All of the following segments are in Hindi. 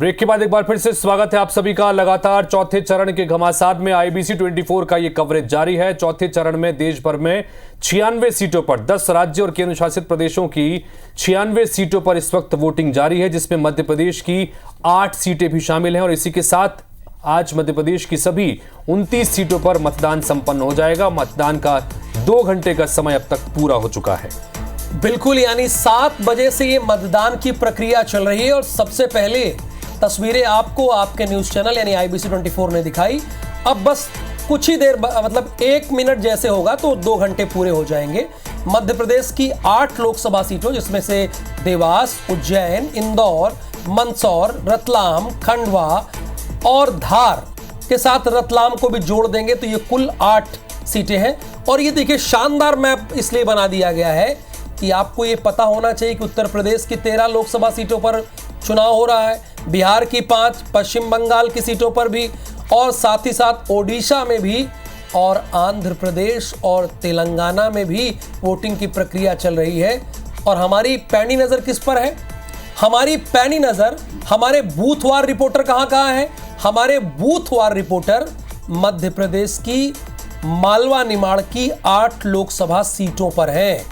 ब्रेक के बाद एक बार फिर से स्वागत है आप सभी का। लगातार चौथे चरण के घमासान में IBC 24 का ये कवरेज जारी है। चौथे चरण में देश भर में 96 सीटों पर 10 राज्य और केंद्र शासित प्रदेशों की 96 सीटों पर इस वक्त वोटिंग जारी है, जिसमें मध्य प्रदेश की 8 सीटें भी शामिल हैं और इसी के साथ आज मध्य प्रदेश की सभी 29 सीटों पर मतदान संपन्न हो जाएगा। मतदान का 2 घंटे का समय अब तक पूरा हो चुका है। बिल्कुल, यानी 7 बजे से ये मतदान की प्रक्रिया चल रही है और सबसे पहले तस्वीरें आपको आपके न्यूज चैनल यानी IBC 24 ने दिखाई। अब बस कुछ ही देर मतलब 1 मिनट जैसे होगा तो 2 घंटे पूरे हो जाएंगे। मध्य प्रदेश की 8 लोकसभा सीटों, जिसमें से देवास, उज्जैन, इंदौर, मंदसौर, रतलाम, खंडवा और धार के साथ रतलाम को भी जोड़ देंगे तो ये कुल 8 सीटें हैं। और ये देखिए, शानदार मैप इसलिए बना दिया गया है कि आपको ये पता होना चाहिए कि उत्तर प्रदेश की 13 लोकसभा सीटों पर चुनाव हो रहा है, बिहार की 5, पश्चिम बंगाल की सीटों पर भी, और साथ ही साथ ओडिशा में भी, और आंध्र प्रदेश और तेलंगाना में भी वोटिंग की प्रक्रिया चल रही है। और हमारी पैनी नज़र किस पर है? हमारी पैनी नज़र हमारे बूथवार रिपोर्टर कहाँ है? हमारे बूथवार रिपोर्टर मध्य प्रदेश की मालवा निमाड़ की 8 लोकसभा सीटों पर हैं।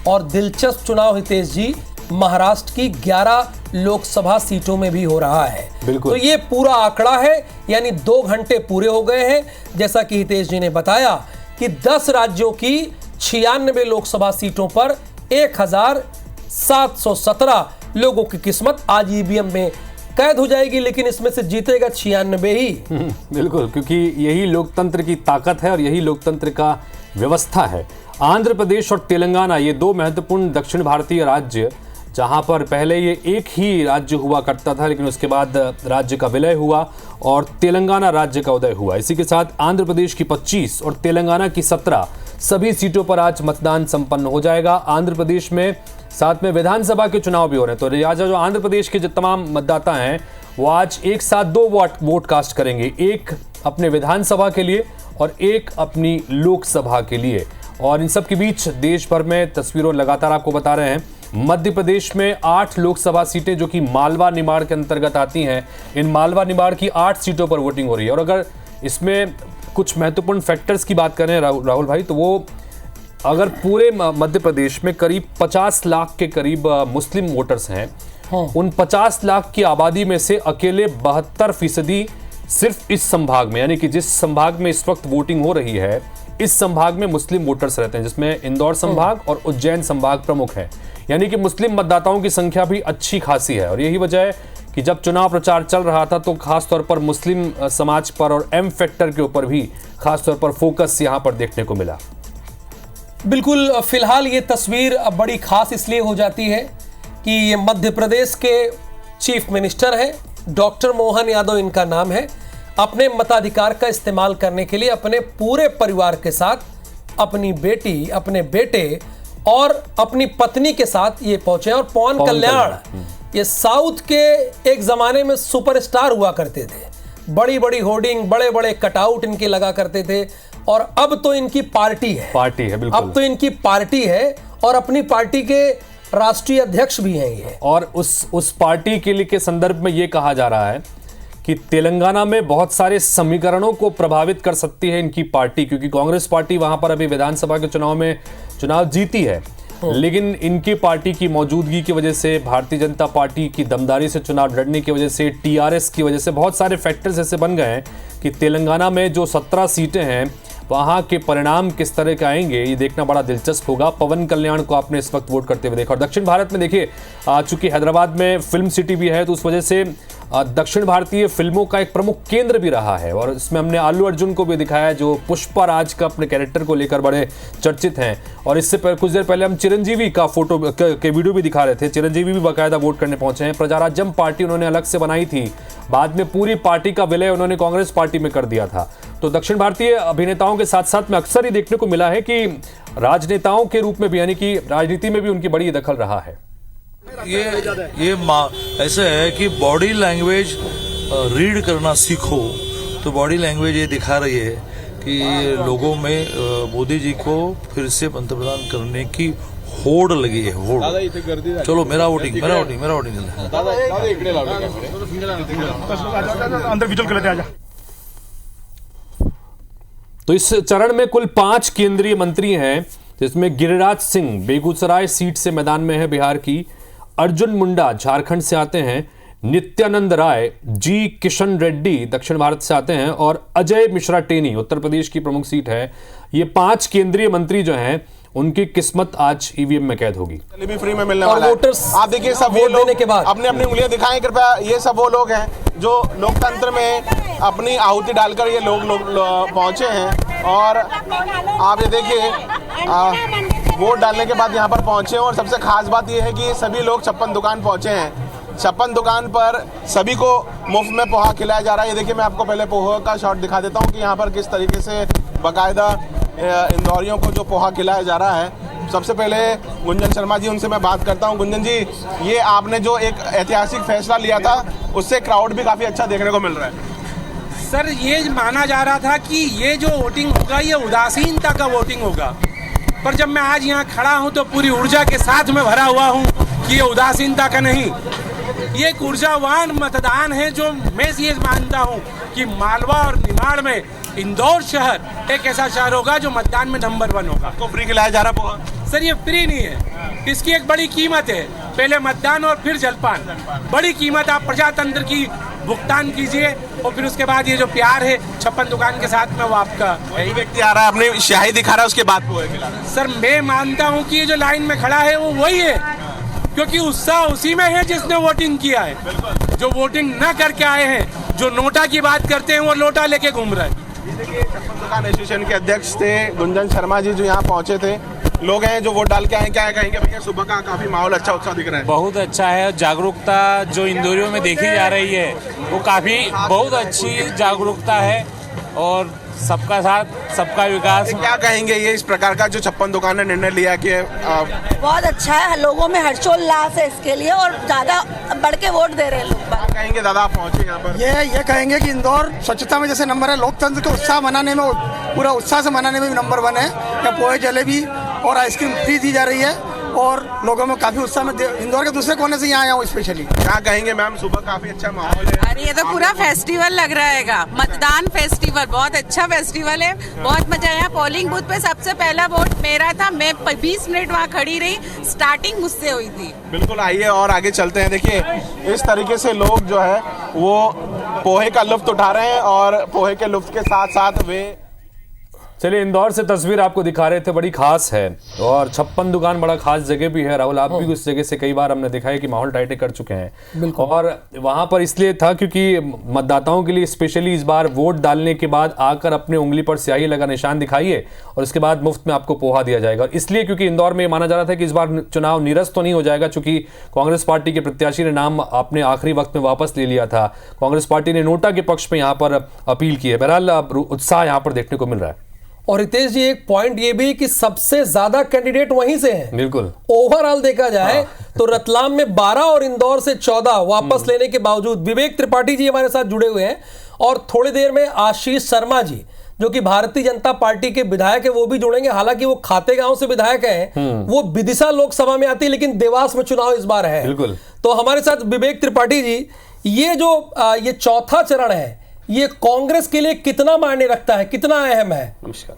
और दिलचस्प चुनाव हितेश जी महाराष्ट्र की 11 लोकसभा सीटों में भी हो रहा है। तो ये पूरा आंकड़ा है, यानी 2 घंटे पूरे हो गए हैं। जैसा कि हितेश जी ने बताया कि 10 राज्यों की 96 लोकसभा सीटों पर 1717 लोगों की किस्मत आज EVM में कैद हो जाएगी, लेकिन इसमें से जीतेगा 96 ही। बिल्कुल, क्योंकि यही लोकतंत्र की ताकत है और यही लोकतंत्र का व्यवस्था है। आंध्र प्रदेश और तेलंगाना ये 2 महत्वपूर्ण दक्षिण भारतीय राज्य, जहां पर पहले ये एक ही राज्य हुआ करता था, लेकिन उसके बाद राज्य का विलय हुआ और तेलंगाना राज्य का उदय हुआ। इसी के साथ आंध्र प्रदेश की 25 और तेलंगाना की 17 सभी सीटों पर आज मतदान संपन्न हो जाएगा। आंध्र प्रदेश में साथ में विधानसभा के चुनाव भी हो रहे हैं, तो लिहाजा जो आंध्र प्रदेश के जो तमाम मतदाता हैं वो आज एक साथ 2 वोट कास्ट करेंगे, एक अपने विधानसभा के लिए और एक अपनी लोकसभा के लिए। और इन सब के बीच देश भर में तस्वीरों लगातार आपको बता रहे हैं। मध्य प्रदेश में 8 लोकसभा सीटें जो कि मालवा निमाड़ के अंतर्गत आती हैं, इन मालवा निमाड़ की 8 सीटों पर वोटिंग हो रही है। और अगर इसमें कुछ महत्वपूर्ण फैक्टर्स की बात करें राहुल भाई, तो वो अगर पूरे मध्य प्रदेश में करीब 50 लाख के करीब मुस्लिम वोटर्स हैं, उन 50 लाख की आबादी में से अकेले 72% सिर्फ इस संभाग में, यानी कि जिस संभाग में इस वक्त वोटिंग हो रही है, इस संभाग में मुस्लिम वोटर्स रहते हैं, जिसमें इंदौर संभाग और उज्जैन संभाग प्रमुख है। यानी कि मुस्लिम मतदाताओं की संख्या भी अच्छी खासी है। और यही वजह है कि जब चुनाव प्रचार चल रहा था तो खासतौर पर मुस्लिम समाज पर और M फैक्टर के ऊपर भी खासतौर पर फोकस यहां पर देखने को मिला। बिल्कुल, फिलहाल ये तस्वीर बड़ी खास इसलिए हो जाती है कि ये मध्य प्रदेश के चीफ मिनिस्टर हैं, डॉक्टर मोहन यादव इनका नाम है। अपने मताधिकार का इस्तेमाल करने के लिए अपने पूरे परिवार के साथ, अपनी बेटी, अपने बेटे और अपनी पत्नी के साथ ये पहुंचे। और पवन कल्याण ये साउथ के एक जमाने में सुपरस्टार हुआ करते थे, बड़ी बड़ी होर्डिंग, बड़े बड़े कटआउट इनके लगा करते थे। और अब तो इनकी पार्टी है, बिल्कुल। अब तो इनकी पार्टी है और अपनी पार्टी के राष्ट्रीय अध्यक्ष भी हैं ये। और उस पार्टी के लिए के संदर्भ में ये कहा जा रहा है कि तेलंगाना में बहुत सारे समीकरणों को प्रभावित कर सकती है इनकी पार्टी, क्योंकि कांग्रेस पार्टी वहां पर अभी विधानसभा के चुनाव में चुनाव जीती है, लेकिन इनकी पार्टी की मौजूदगी की वजह से, भारतीय जनता पार्टी की दमदारी से चुनाव लड़ने की वजह से, TRS की वजह से बहुत सारे फैक्टर्स ऐसे बन गए हैं कि तेलंगाना में जो 17 सीटें हैं वहां के परिणाम किस तरह के आएंगे ये देखना बड़ा दिलचस्प होगा। पवन कल्याण को आपने इस वक्त वोट करते हुए देखा। और दक्षिण भारत में देखिए, चूंकि हैदराबाद में फिल्म सिटी भी है तो उस वजह से दक्षिण भारतीय फिल्मों का एक प्रमुख केंद्र भी रहा है। और इसमें हमने अल्लू अर्जुन को भी दिखाया, जो पुष्पा राज का अपने कैरेक्टर को लेकर बड़े चर्चित हैं। और इससे कुछ देर पहले हम चिरंजीवी का फोटो के वीडियो भी दिखा रहे थे। चिरंजीवी भी बाकायदा वोट करने पहुंचे हैं। प्रजाराज्यम पार्टी उन्होंने अलग से बनाई थी, बाद में पूरी पार्टी का विलय उन्होंने कांग्रेस पार्टी में कर दिया था। तो दक्षिण भारतीय अभिनेताओं के साथ साथ में अक्सर ही देखने को मिला है कि राजनेताओं के रूप में भी, यानी कि राजनीति में भी उनकी बड़ी दखल रहा है। ये ऐसे है कि बॉडी लैंग्वेज रीड करना सीखो। तो बॉडी लैंग्वेज ये दिखा रही है कि लोगों में मोदी जी को फिर से पंतप्रधान करने की होड़ लगी है, होड़। चलो मेरा वोटिंग अंदर विजुअल कर लेते आजा। तो इस चरण में कुल 5 केंद्रीय मंत्री हैं, जिसमें गिरिराज सिंह बेगूसराय सीट से मैदान में है बिहार की, अर्जुन मुंडा झारखंड से आते हैं, नित्यानंद राय, जी किशन रेड्डी दक्षिण भारत से आते हैं और अजय मिश्रा टेनी उत्तर प्रदेश की प्रमुख सीट है। ये 5 केंद्रीय मंत्री जो हैं उनकी किस्मत आज ईवीएम में कैद होगी। भी फ्री में मिलने और वाला है। वोटर्स आप देखिए सब वोट देने के बाद अपने अपनी उंगलियां दिखाएं कृपया। ये सब वो लोग हैं जो लोकतंत्र में अपनी आहुति डालकर ये लोग पहुंचे हैं। और आप ये देखिए वोट डालने के बाद यहाँ पर पहुंचे हैं। और सबसे खास बात ये है कि सभी लोग 56 दुकान पहुंचे हैं। 56 दुकान पर सभी को मुफ्त में पोहा खिलाया जा रहा है। ये देखिए मैं आपको पहले पोहा का शॉट दिखा देता हूँ कि यहाँ पर किस तरीके से बाकायदा इंदौरियों को जो पोहा खिलाया जा रहा है। सबसे पहले गुंजन शर्मा जी, उनसे मैं बात करता हूं। गुंजन जी, ये आपने जो एक ऐतिहासिक फैसला लिया था उससे क्राउड भी काफी अच्छा देखने को मिल रहा है। सर, ये माना जा रहा था कि ये जो वोटिंग होगा ये उदासीनता का वोटिंग होगा, पर जब मैं आज यहाँ खड़ा हूँ तो पूरी ऊर्जा के साथ में भरा हुआ हूँ कि ये उदासीनता का नहीं, ये एक ऊर्जावान मतदान है। जो मैं ये मानता हूँ कि मालवा और निमाड़ में इंदौर शहर एक ऐसा शहर होगा जो मतदान में नंबर 1 होगा। आपको फ्री खिलाया जा रहा पोहा? सर, ये फ्री नहीं है, इसकी एक बड़ी कीमत है। पहले मतदान और फिर जलपान, बड़ी कीमत आप प्रजातंत्र की भुगतान कीजिए। और फिर उसके बाद ये जो प्यार है 56 दुकान के साथ में वो आपका वही व्यक्ति आ रहा है, अपनी स्याही दिखा रहा है, उसके बाद पोहे खिला रहा है। सर, मैं मानता हूँ कि ये जो लाइन में खड़ा है वो वही है, क्योंकि उत्साह उसी में है जिसने वोटिंग किया है। जो वोटिंग न करके आए हैं, जो नोटा की बात करते हैं, वो लोटा लेके घूम रहे हैं। देखिए 56 दुकान एसोसिएशन के अध्यक्ष थे गुंजन शर्मा जी जो यहाँ पहुंचे थे। लोग हैं जो वोट डाल के आए, क्या कहेंगे भैया? सुबह का काफी माहौल अच्छा उत्साह दिख रहा है। बहुत अच्छा है। जागरूकता जो इंदौरियों में देखी जा रही है वो काफी बहुत अच्छी जागरूकता है और सबका साथ सबका विकास। क्या कहेंगे ये इस प्रकार का जो 56 दुकान ने निर्णय लिया कि बहुत अच्छा है, लोगों में हर्षोल्लास है इसके लिए और ज्यादा बढ़ के वोट दे रहे हैं लोग। क्या कहेंगे दादा, आप पहुंचे यहाँ पर? ये कहेंगे कि इंदौर स्वच्छता में जैसे नंबर है, लोकतंत्र के उत्साह मनाने में, पूरा उत्साह से मनाने में भी नंबर 1 है। यहाँ पोहे, जलेबी और आइसक्रीम फ्री दी जा रही है और लोगों में काफी उत्साह में। इंदौर के दूसरे कोने से यहाँ आया हूँ स्पेशली। क्या कहेंगे मैम, सुबह काफी अच्छा माहौल है? अरे ये तो पूरा फेस्टिवल लग रहा है, मतदान फेस्टिवल, बहुत अच्छा फेस्टिवल है, बहुत मजा आया। पोलिंग बूथ पे सबसे पहला वोट मेरा था, मैं 20 मिनट वहाँ खड़ी रही, स्टार्टिंग मुझसे हुई थी। बिल्कुल, आइए और आगे चलते हैं। देखिए इस तरीके से लोग जो है वो पोहे का लुत्फ उठा रहे हैं और पोहे के लुत्फ के साथ साथ वे। चलिए, इंदौर से तस्वीर आपको दिखा रहे थे, बड़ी खास है और 56 दुकान बड़ा खास जगह भी है। राहुल, आप भी उस जगह से कई बार हमने देखा है कि माहौल टाइटे कर चुके हैं। और वहां पर इसलिए था क्योंकि मतदाताओं के लिए स्पेशली इस बार वोट डालने के बाद आकर अपने उंगली पर स्याही लगा निशान दिखाइए और उसके बाद मुफ्त में आपको पोहा दिया जाएगा। और इसलिए क्योंकि इंदौर में माना जा रहा था कि इस बार चुनाव निरस्त तो नहीं हो जाएगा, चूंकि कांग्रेस पार्टी के प्रत्याशी ने नाम अपने आखिरी वक्त में वापस ले लिया था। कांग्रेस पार्टी ने नोटा के पक्ष में यहाँ पर अपील की है। बहरहाल उत्साह यहाँ पर देखने को मिल रहा है। और रितेश जी, एक पॉइंट ये भी कि सबसे ज्यादा कैंडिडेट वहीं से हैं। बिल्कुल, ओवरऑल देखा जाए तो रतलाम में 12 और इंदौर से 14 वापस लेने के बावजूद। विवेक त्रिपाठी जी हमारे साथ जुड़े हुए हैं और थोड़ी देर में आशीष शर्मा जी जो कि भारतीय जनता पार्टी के विधायक है वो भी जुड़ेंगे। हालांकि वो खातेगांव से विधायक हैं, वो विदिशा लोकसभा में आती है लेकिन देवास में चुनाव इस बार है। बिल्कुल। तो हमारे साथ विवेक त्रिपाठी जी, ये जो ये चौथा चरण है, ये कांग्रेस के लिए कितना मायने रखता है, कितना अहम है? नमस्कार।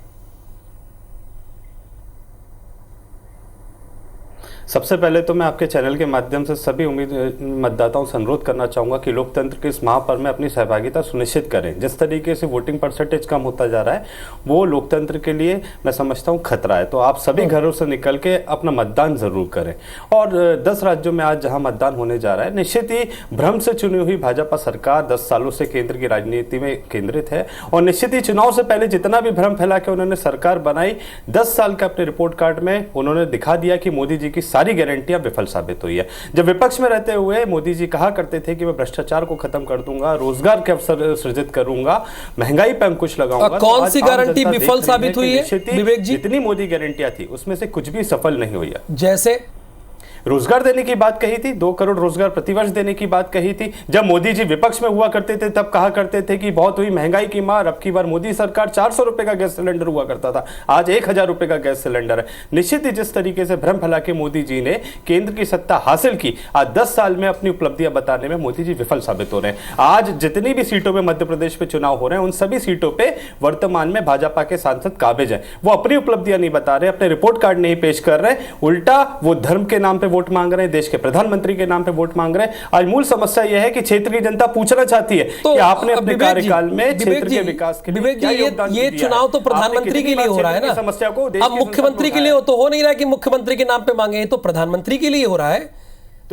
सबसे पहले तो मैं आपके चैनल के माध्यम से सभी मतदाताओं से अनुरोध करना चाहूँगा कि लोकतंत्र के इस महापर्व में अपनी सहभागिता सुनिश्चित करें। जिस तरीके से वोटिंग परसेंटेज कम होता जा रहा है वो लोकतंत्र के लिए मैं समझता हूँ खतरा है। तो आप सभी घरों से निकल के अपना मतदान जरूर करें। और 10 राज्यों में आज जहाँ मतदान होने जा रहा है, निश्चित ही भ्रम से चुनी हुई भाजपा सरकार 10 सालों से केंद्र की राजनीति में केंद्रित है और निश्चित ही चुनाव से पहले जितना भी भ्रम फैला के उन्होंने सरकार बनाई, 10 साल के अपने रिपोर्ट कार्ड में उन्होंने दिखा दिया कि मोदी जी की सारी गारंटियां विफल साबित हुई है। जब विपक्ष में रहते हुए मोदी जी कहा करते थे कि मैं भ्रष्टाचार को खत्म कर दूंगा, रोजगार के अवसर सृजित करूंगा, महंगाई पर अंकुश लगाऊंगा। कौन सी गारंटी विफल साबित हुई है विवेक जी? जितनी मोदी गारंटियां थी उसमें से कुछ भी सफल नहीं हुई है। जैसे रोजगार देने की बात कही थी, 2 करोड़ रोजगार प्रतिवर्ष देने की बात कही थी। जब मोदी जी विपक्ष में हुआ करते थे तब कहा करते थे कि बहुत हुई महंगाई की मार, अब की बार मोदी सरकार 400 रुपए का गैस सिलेंडर हुआ करता था, आज 1000 रुपए का गैस सिलेंडर है। निश्चित ही जिस तरीके से भ्रम फैला के मोदी जी ने केंद्र की सत्ता हासिल की, आज 10 साल में अपनी उपलब्धियां बताने में मोदी जी विफल साबित हो रहे हैं। आज जितनी भी सीटों में मध्य प्रदेश में चुनाव हो रहे हैं, उन सभी सीटों पे वर्तमान में भाजपा के सांसद काबिज हैं। वो अपनी उपलब्धियां नहीं बता रहे, अपने रिपोर्ट कार्ड नहीं पेश कर रहे, उल्टा वो धर्म के नाम पे वोट मांग रहे हैं, देश के प्रधानमंत्री के नाम पे वोट मांग रहे हैं। आज मूल समस्या यह है कि क्षेत्र की जनता पूछना चाहती है कि आपने अपने कार्यकाल में क्षेत्र के विकास के लिए क्या योगदान दिया है? ये चुनाव तो प्रधानमंत्री के लिए हो रहा है ना, समस्या को अब मुख्यमंत्री के लिए तो हो नहीं रहा है कि मुख्यमंत्री के नाम पे मांगे, तो प्रधानमंत्री के लिए हो रहा है।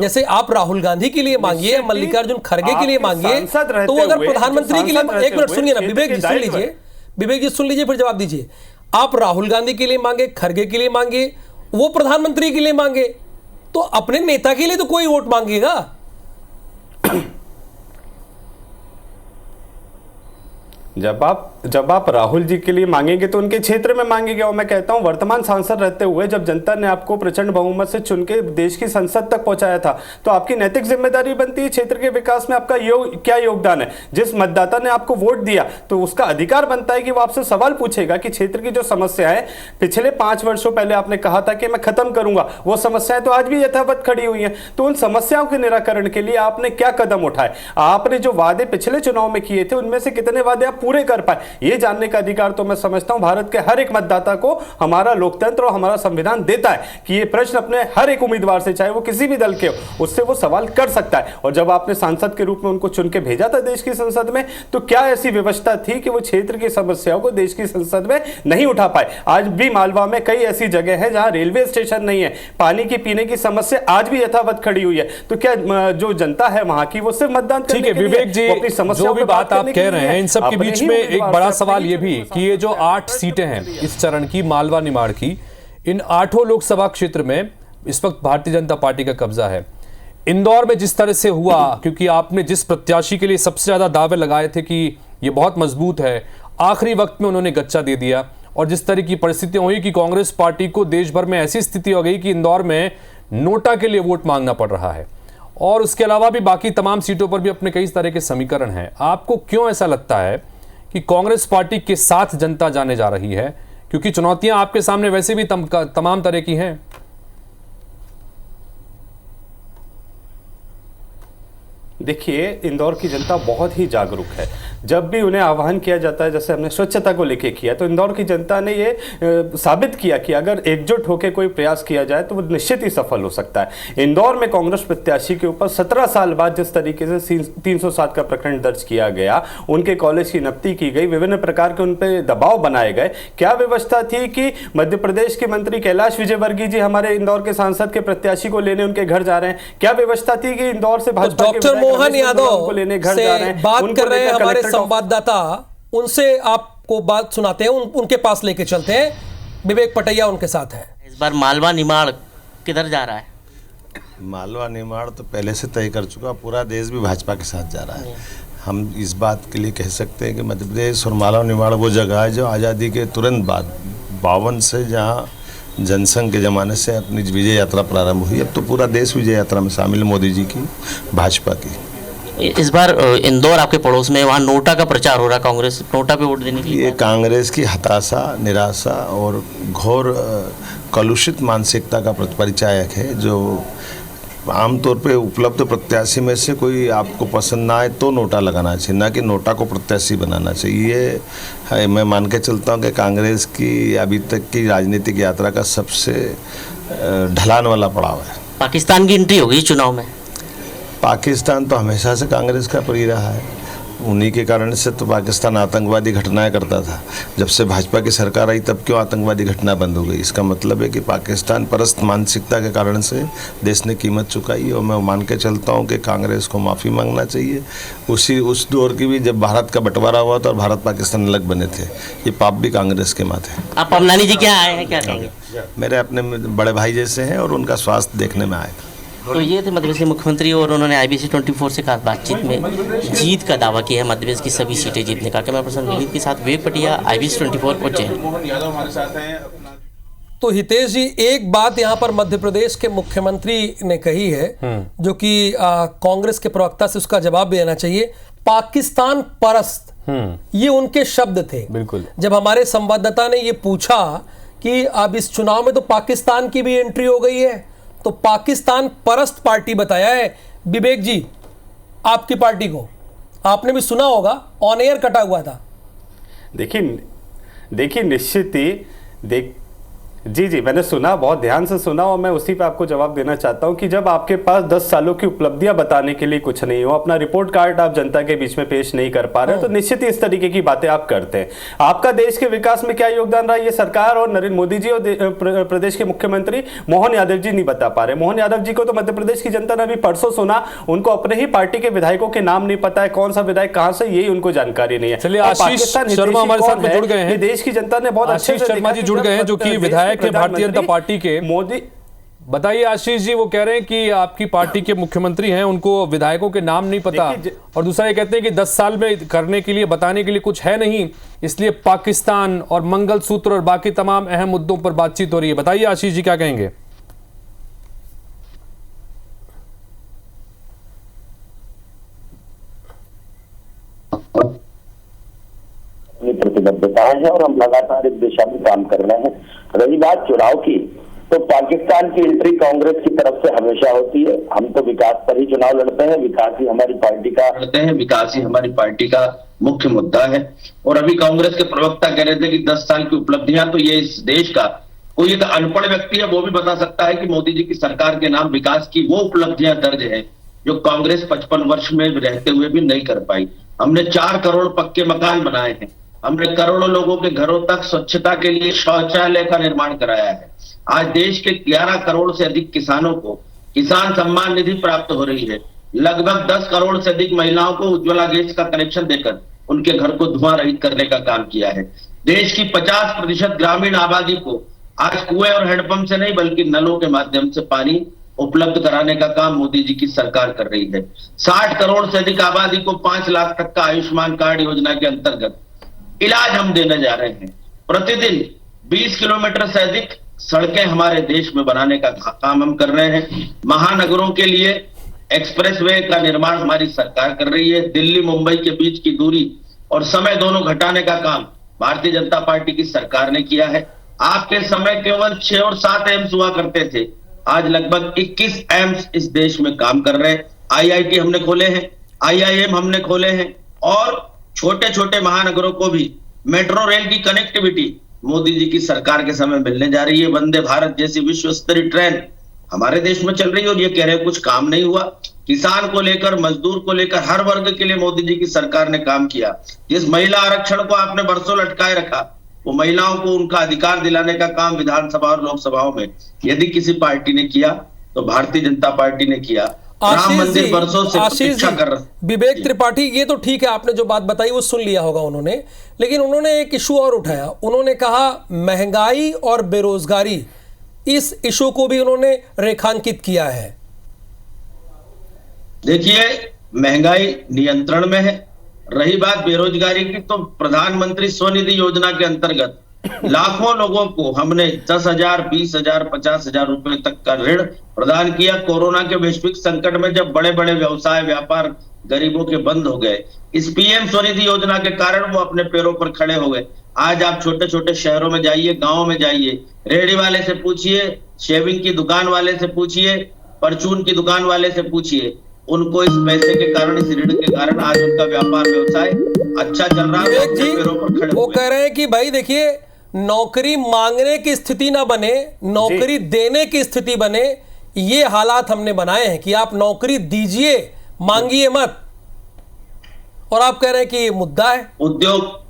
जैसे आप राहुल गांधी के लिए मांगिए, मल्लिकार्जुन खड़गे के लिए मांगिए, तो अगर प्रधानमंत्री के लिए, एक मिनट सुनिए ना विवेक जी, सुन लीजिए, विवेक जी सुन लीजिए, फिर जवाब दीजिए। आप राहुल गांधी के लिए मांगे, खड़गे के लिए मांगे, वो प्रधानमंत्री के लिए मांगे, तो अपने नेता के लिए तो कोई वोट मांगेगा। जब आप राहुल जी के लिए मांगेंगे तो उनके क्षेत्र में मांगेंगे। और मैं कहता हूं वर्तमान सांसद रहते हुए जब जनता ने आपको प्रचंड बहुमत से चुन के देश की संसद तक पहुंचाया था, तो आपकी नैतिक जिम्मेदारी बनती है क्षेत्र के विकास में आपका क्या योगदान है। जिस मतदाता ने आपको वोट दिया तो उसका अधिकार बनता है कि वो आपसे सवाल पूछेगा कि क्षेत्र की जो समस्या है, पिछले 5 वर्षों पहले आपने कहा था कि मैं खत्म करूंगा, वो समस्याएं तो आज भी यथावत खड़ी हुई हैं। तो उन समस्याओं के निराकरण के लिए आपने क्या कदम उठाए, आपने जो वादे पिछले चुनाव में किए थे उनमें से कितने वादे आप पूरे कर पाए, ये जानने का अधिकार तो मैं समझता हूं भारत के हर एक मतदाता को हमारा लोकतंत्र और हमारा संविधान देता है कि ये प्रश्न अपने हर एक उम्मीदवार से, चाहे वो किसी भी दल के हो, उससे वो सवाल कर सकता है। और जब आपने सांसद के रूप में उनको चुन के भेजा था देश की संसद में, तो क्या ऐसी व्यवस्था थी कि वो क्षेत्र की समस्याओं को देश की संसद में नहीं उठा पाए? आज भी मालवा में कई ऐसी जगह है जहां रेलवे स्टेशन नहीं है, पानी की पीने की समस्या आज भी यथावत खड़ी हुई है। तो क्या जो जनता है वहां की, वो सिर्फ मतदान करने के लिए, विवेक जी, अपनी समस्याओं जो भी बात आप कह रहे हैं, इन सब के बीच में एक बड़ा सवाल ये भी कि ये जो 8 सीटें हैं इस चरण की, मालवा निमाड़ की, इन 8 लोकसभा क्षेत्र में इस वक्त भारतीय जनता पार्टी का कब्जा है। इंदौर में जिस तरह से हुआ, क्योंकि आपने जिस प्रत्याशी के लिए सबसे ज्यादा दावे लगाए थे कि ये बहुत मजबूत है, आखिरी वक्त में उन्होंने गच्चा दे दिया, और जिस तरह की परिस्थितियां हुई कि कांग्रेस पार्टी को देश भर में ऐसी स्थिति हो गई कि इंदौर में नोटा के लिए वोट मांगना पड़ रहा है, और उसके अलावा भी बाकी तमाम सीटों पर भी अपने कई तरह के समीकरण हैं। आपको क्यों ऐसा लगता है कि कांग्रेस पार्टी के साथ जनता जाने जा रही है, क्योंकि चुनौतियां आपके सामने वैसे भी तमाम तरह की हैं? देखिए, इंदौर की जनता बहुत ही जागरूक है। जब भी उन्हें आह्वान किया जाता है, जैसे हमने स्वच्छता को लेके किया, तो इंदौर की जनता ने ये साबित किया कि अगर एकजुट होकर कोई प्रयास किया जाए तो वो निश्चित ही सफल हो सकता है। इंदौर में कांग्रेस प्रत्याशी के ऊपर 17 साल बाद जिस तरीके से 307 का प्रकरण दर्ज किया गया, उनके कॉलेज की नफ्ती की गई, विभिन्न प्रकार के उन पर दबाव बनाए गए, क्या व्यवस्था थी कि मध्य प्रदेश के मंत्री कैलाश विजयवर्गीय जी हमारे इंदौर के सांसद के प्रत्याशी को लेने उनके घर जा रहे हैं? क्या व्यवस्था थी कि इंदौर से भाजपा के मोहन यादव को लेने घर जा रहे हैं? बात कर रहे हैं हमारे संवाददाता, उनसे आपको बात सुनाते हैं, उनके पास लेके चलते हैं। विवेक पटैया उनके साथ है। इस बार मालवा निमाड़ किधर जा रहा है? मालवा निमाड़ तो पहले से तय कर चुका, पूरा देश भी भाजपा के साथ जा रहा है। हम इस बात के लिए कह सकते हैं कि मध्य प्रदेश और मालवा निमाड़ वो जगह है जो आज़ादी के तुरंत बाद 52 से जहाँ जनसंघ के ज़माने से अपनी विजय यात्रा प्रारंभ हुई, अब तो पूरा देश विजय यात्रा में शामिल है, मोदी जी की, भाजपा की। इस बार इंदौर आपके पड़ोस में, वहाँ नोटा का प्रचार हो रहा, कांग्रेस नोटा पे वोट देने के लिए। ये कांग्रेस की हताशा, निराशा और घोर कलुषित मानसिकता का परिचायक है, जो आमतौर पे उपलब्ध प्रत्याशी में से कोई आपको पसंद ना आए तो नोटा लगाना चाहिए, ना कि नोटा को प्रत्याशी बनाना चाहिए। ये मैं मान के चलता हूँ कि कांग्रेस की अभी तक की राजनीतिक यात्रा का सबसे ढलान वाला पड़ाव है। पाकिस्तान की एंट्री होगी चुनाव में। पाकिस्तान तो हमेशा से कांग्रेस का प्रिय रहा है, उन्हीं के कारण से तो पाकिस्तान आतंकवादी घटनाएं करता था। जब से भाजपा की सरकार आई तब क्यों आतंकवादी घटना बंद हो गई? इसका मतलब है कि पाकिस्तान परस्त मानसिकता के कारण से देश ने कीमत चुकाई, और मैं मान के चलता हूं कि कांग्रेस को माफ़ी मांगना चाहिए। उस दौर की भी जब भारत का बंटवारा हुआ था और भारत पाकिस्तान अलग बने थे, ये पाप भी कांग्रेस के माथे। आप पमलानी जी क्या आए हैं, क्या कहेंगे? मेरे अपने बड़े भाई जैसे हैं और उनका स्वास्थ्य देखने में आए। तो ये थे मध्य प्रदेश के मुख्यमंत्री, और उन्होंने IBC 24 से कहा बातचीत में जीत का दावा किया है, मध्य प्रदेश की सभी सीटें जीतने का। कैमरा पर्सन विनीत के साथ विवेक पटिया, IBC 24 उज्जैन। तो हितेश जी, एक बात यहाँ पर मध्य प्रदेश के मुख्यमंत्री ने कही है जो कि कांग्रेस के प्रवक्ता से उसका जवाब देना चाहिए। पाकिस्तान परस्त, ये उनके शब्द थे। बिल्कुल। जब हमारे संवाददाता ने ये पूछा कि अब इस चुनाव में तो पाकिस्तान की भी एंट्री हो गई है, तो पाकिस्तान परस्त पार्टी बताया है विवेक जी आपकी पार्टी को। आपने भी सुना होगा, ऑन एयर कटा हुआ था। देखिए निश्चित ही जी मैंने सुना, बहुत ध्यान से सुना, और मैं उसी पे आपको जवाब देना चाहता हूं कि जब आपके पास 10 सालों की उपलब्धियां बताने के लिए कुछ नहीं हो, अपना रिपोर्ट कार्ड आप जनता के बीच में पेश नहीं कर पा रहे, तो निश्चित ही इस तरीके की बातें आप करते हैं। आपका देश के विकास में क्या योगदान रहा, ये सरकार और नरेंद्र मोदी जी और प्रदेश के मुख्यमंत्री मोहन यादव जी नहीं बता पा रहे। मोहन यादव जी को तो मध्य प्रदेश की जनता ने अभी परसों सुना, उनको अपने ही पार्टी के विधायकों के नाम नहीं पता है, कौन सा विधायक कहां से, यही उनको जानकारी नहीं है। चलिए, आशीष शर्मा हमारे साथ जुड़ गए हैं, देश की जनता ने बहुत अच्छे से शर्मा जी जुड़ गए हैं, जो कि विधायक है भारतीय जनता पार्टी के। मोदी, बताइए आशीष जी, वो कह रहे हैं कि आपकी पार्टी के मुख्यमंत्री हैं, उनको विधायकों के नाम नहीं पता, और दूसरा ये कहते हैं कि 10 साल में करने के लिए, बताने के लिए कुछ है नहीं, इसलिए पाकिस्तान और मंगलसूत्र और बाकी तमाम अहम मुद्दों पर बातचीत हो रही है। बताइए आशीष जी, क्या कहेंगे? प्रतिबद्धताएं हैं और हम लगातार इस दिशा में काम कर रहे हैं। रही बात चुनाव की, तो पाकिस्तान की एंट्री कांग्रेस की तरफ से हमेशा होती है। हम तो विकास पर ही चुनाव लड़ते हैं, विकास ही हमारी पार्टी का मुख्य मुद्दा है। और अभी कांग्रेस के प्रवक्ता कह रहे थे कि 10 साल की उपलब्धियां, तो ये इस देश का कोई एक अनपढ़ व्यक्ति है वो भी बता सकता है कि मोदी जी की सरकार के नाम विकास की वो उपलब्धियां दर्ज है जो कांग्रेस 55 वर्ष में रहते हुए भी नहीं कर पाई। हमने 4 करोड़ पक्के मकान बनाए हैं, हमने करोड़ों लोगों के घरों तक स्वच्छता के लिए शौचालय का निर्माण कराया है। आज देश के 11 करोड़ से अधिक किसानों को किसान सम्मान निधि प्राप्त हो रही है। लगभग 10 करोड़ से अधिक महिलाओं को उज्ज्वला गैस का कनेक्शन देकर उनके घर को धुआं रहित करने का काम किया है। देश की 50% ग्रामीण आबादी को आज कुएं और हैंडपंप से नहीं बल्कि नलों के माध्यम से पानी उपलब्ध कराने का काम मोदी जी की सरकार कर रही है। 60 करोड़ से अधिक आबादी को 5 लाख तक का आयुष्मान कार्ड योजना के अंतर्गत इलाज हम देने जा रहे हैं। प्रतिदिन 20 किलोमीटर से अधिक सड़कें हमारे देश में बनाने का काम हम कर रहे हैं। महानगरों के लिए एक्सप्रेसवे का निर्माण हमारी सरकार कर रही है। दिल्ली मुंबई के बीच की दूरी और समय दोनों घटाने का काम भारतीय जनता पार्टी की सरकार ने किया है। आपके समय केवल 6 और 7 एम्स हुआ करते थे, आज लगभग 21 एम्स इस देश में काम कर रहे हैं। IIT हमने खोले हैं, IIM हमने खोले हैं, और छोटे छोटे महानगरों को भी मेट्रो रेल की कनेक्टिविटी मोदी जी की सरकार के समय मिलने जा रही है। वंदे भारत जैसी विश्व स्तरीय ट्रेन हमारे देश में चल रही है, और ये कह रहे हैं कुछ काम नहीं हुआ। किसान को लेकर, मजदूर को लेकर, हर वर्ग के लिए मोदी जी की सरकार ने काम किया। जिस महिला आरक्षण को आपने बरसों लटकाए रखा, वो महिलाओं को उनका अधिकार दिलाने का काम विधानसभा और लोकसभाओं में यदि किसी पार्टी ने किया तो भारतीय जनता पार्टी ने किया। राम मंदिर बरसों से प्रतीक्षा कर रहा। विवेक त्रिपाठी, ये तो ठीक है, आपने जो बात बताई वो सुन लिया होगा उन्होंने, लेकिन उन्होंने एक इशू और उठाया। उन्होंने कहा महंगाई और बेरोजगारी, इस इशू को भी उन्होंने रेखांकित किया है। देखिए, महंगाई नियंत्रण में है। रही बात बेरोजगारी की, तो प्रधानमंत्री स्वनिधि योजना के अंतर्गत लाखों लोगों को हमने 10,000, 20,000, 50,000 रुपए तक का ऋण प्रदान किया। कोरोना के वैश्विक संकट में जब बड़े बड़े व्यवसाय व्यापार गरीबों के बंद हो गए, इस PM स्वनिधि योजना के कारण वो अपने पैरों पर खड़े हो गए। आज आप छोटे छोटे शहरों में जाइए, गाँव में जाइए, रेहड़ी वाले से पूछिए, शेविंग की दुकान वाले से पूछिए, परचून की दुकान वाले से पूछिए, उनको इस पैसे के कारण, इस ऋण के कारण आज उनका व्यापार व्यवसाय अच्छा चल रहा है। पैरों पर खड़े वो कह रहे हैं कि भाई देखिए, नौकरी मांगने की स्थिति ना बने, नौकरी देने की स्थिति बने, ये हालात हमने बनाए हैं कि आप नौकरी दीजिए, मांगिए मत। और आप कह रहे हैं कि ये मुद्दा है। उद्योग,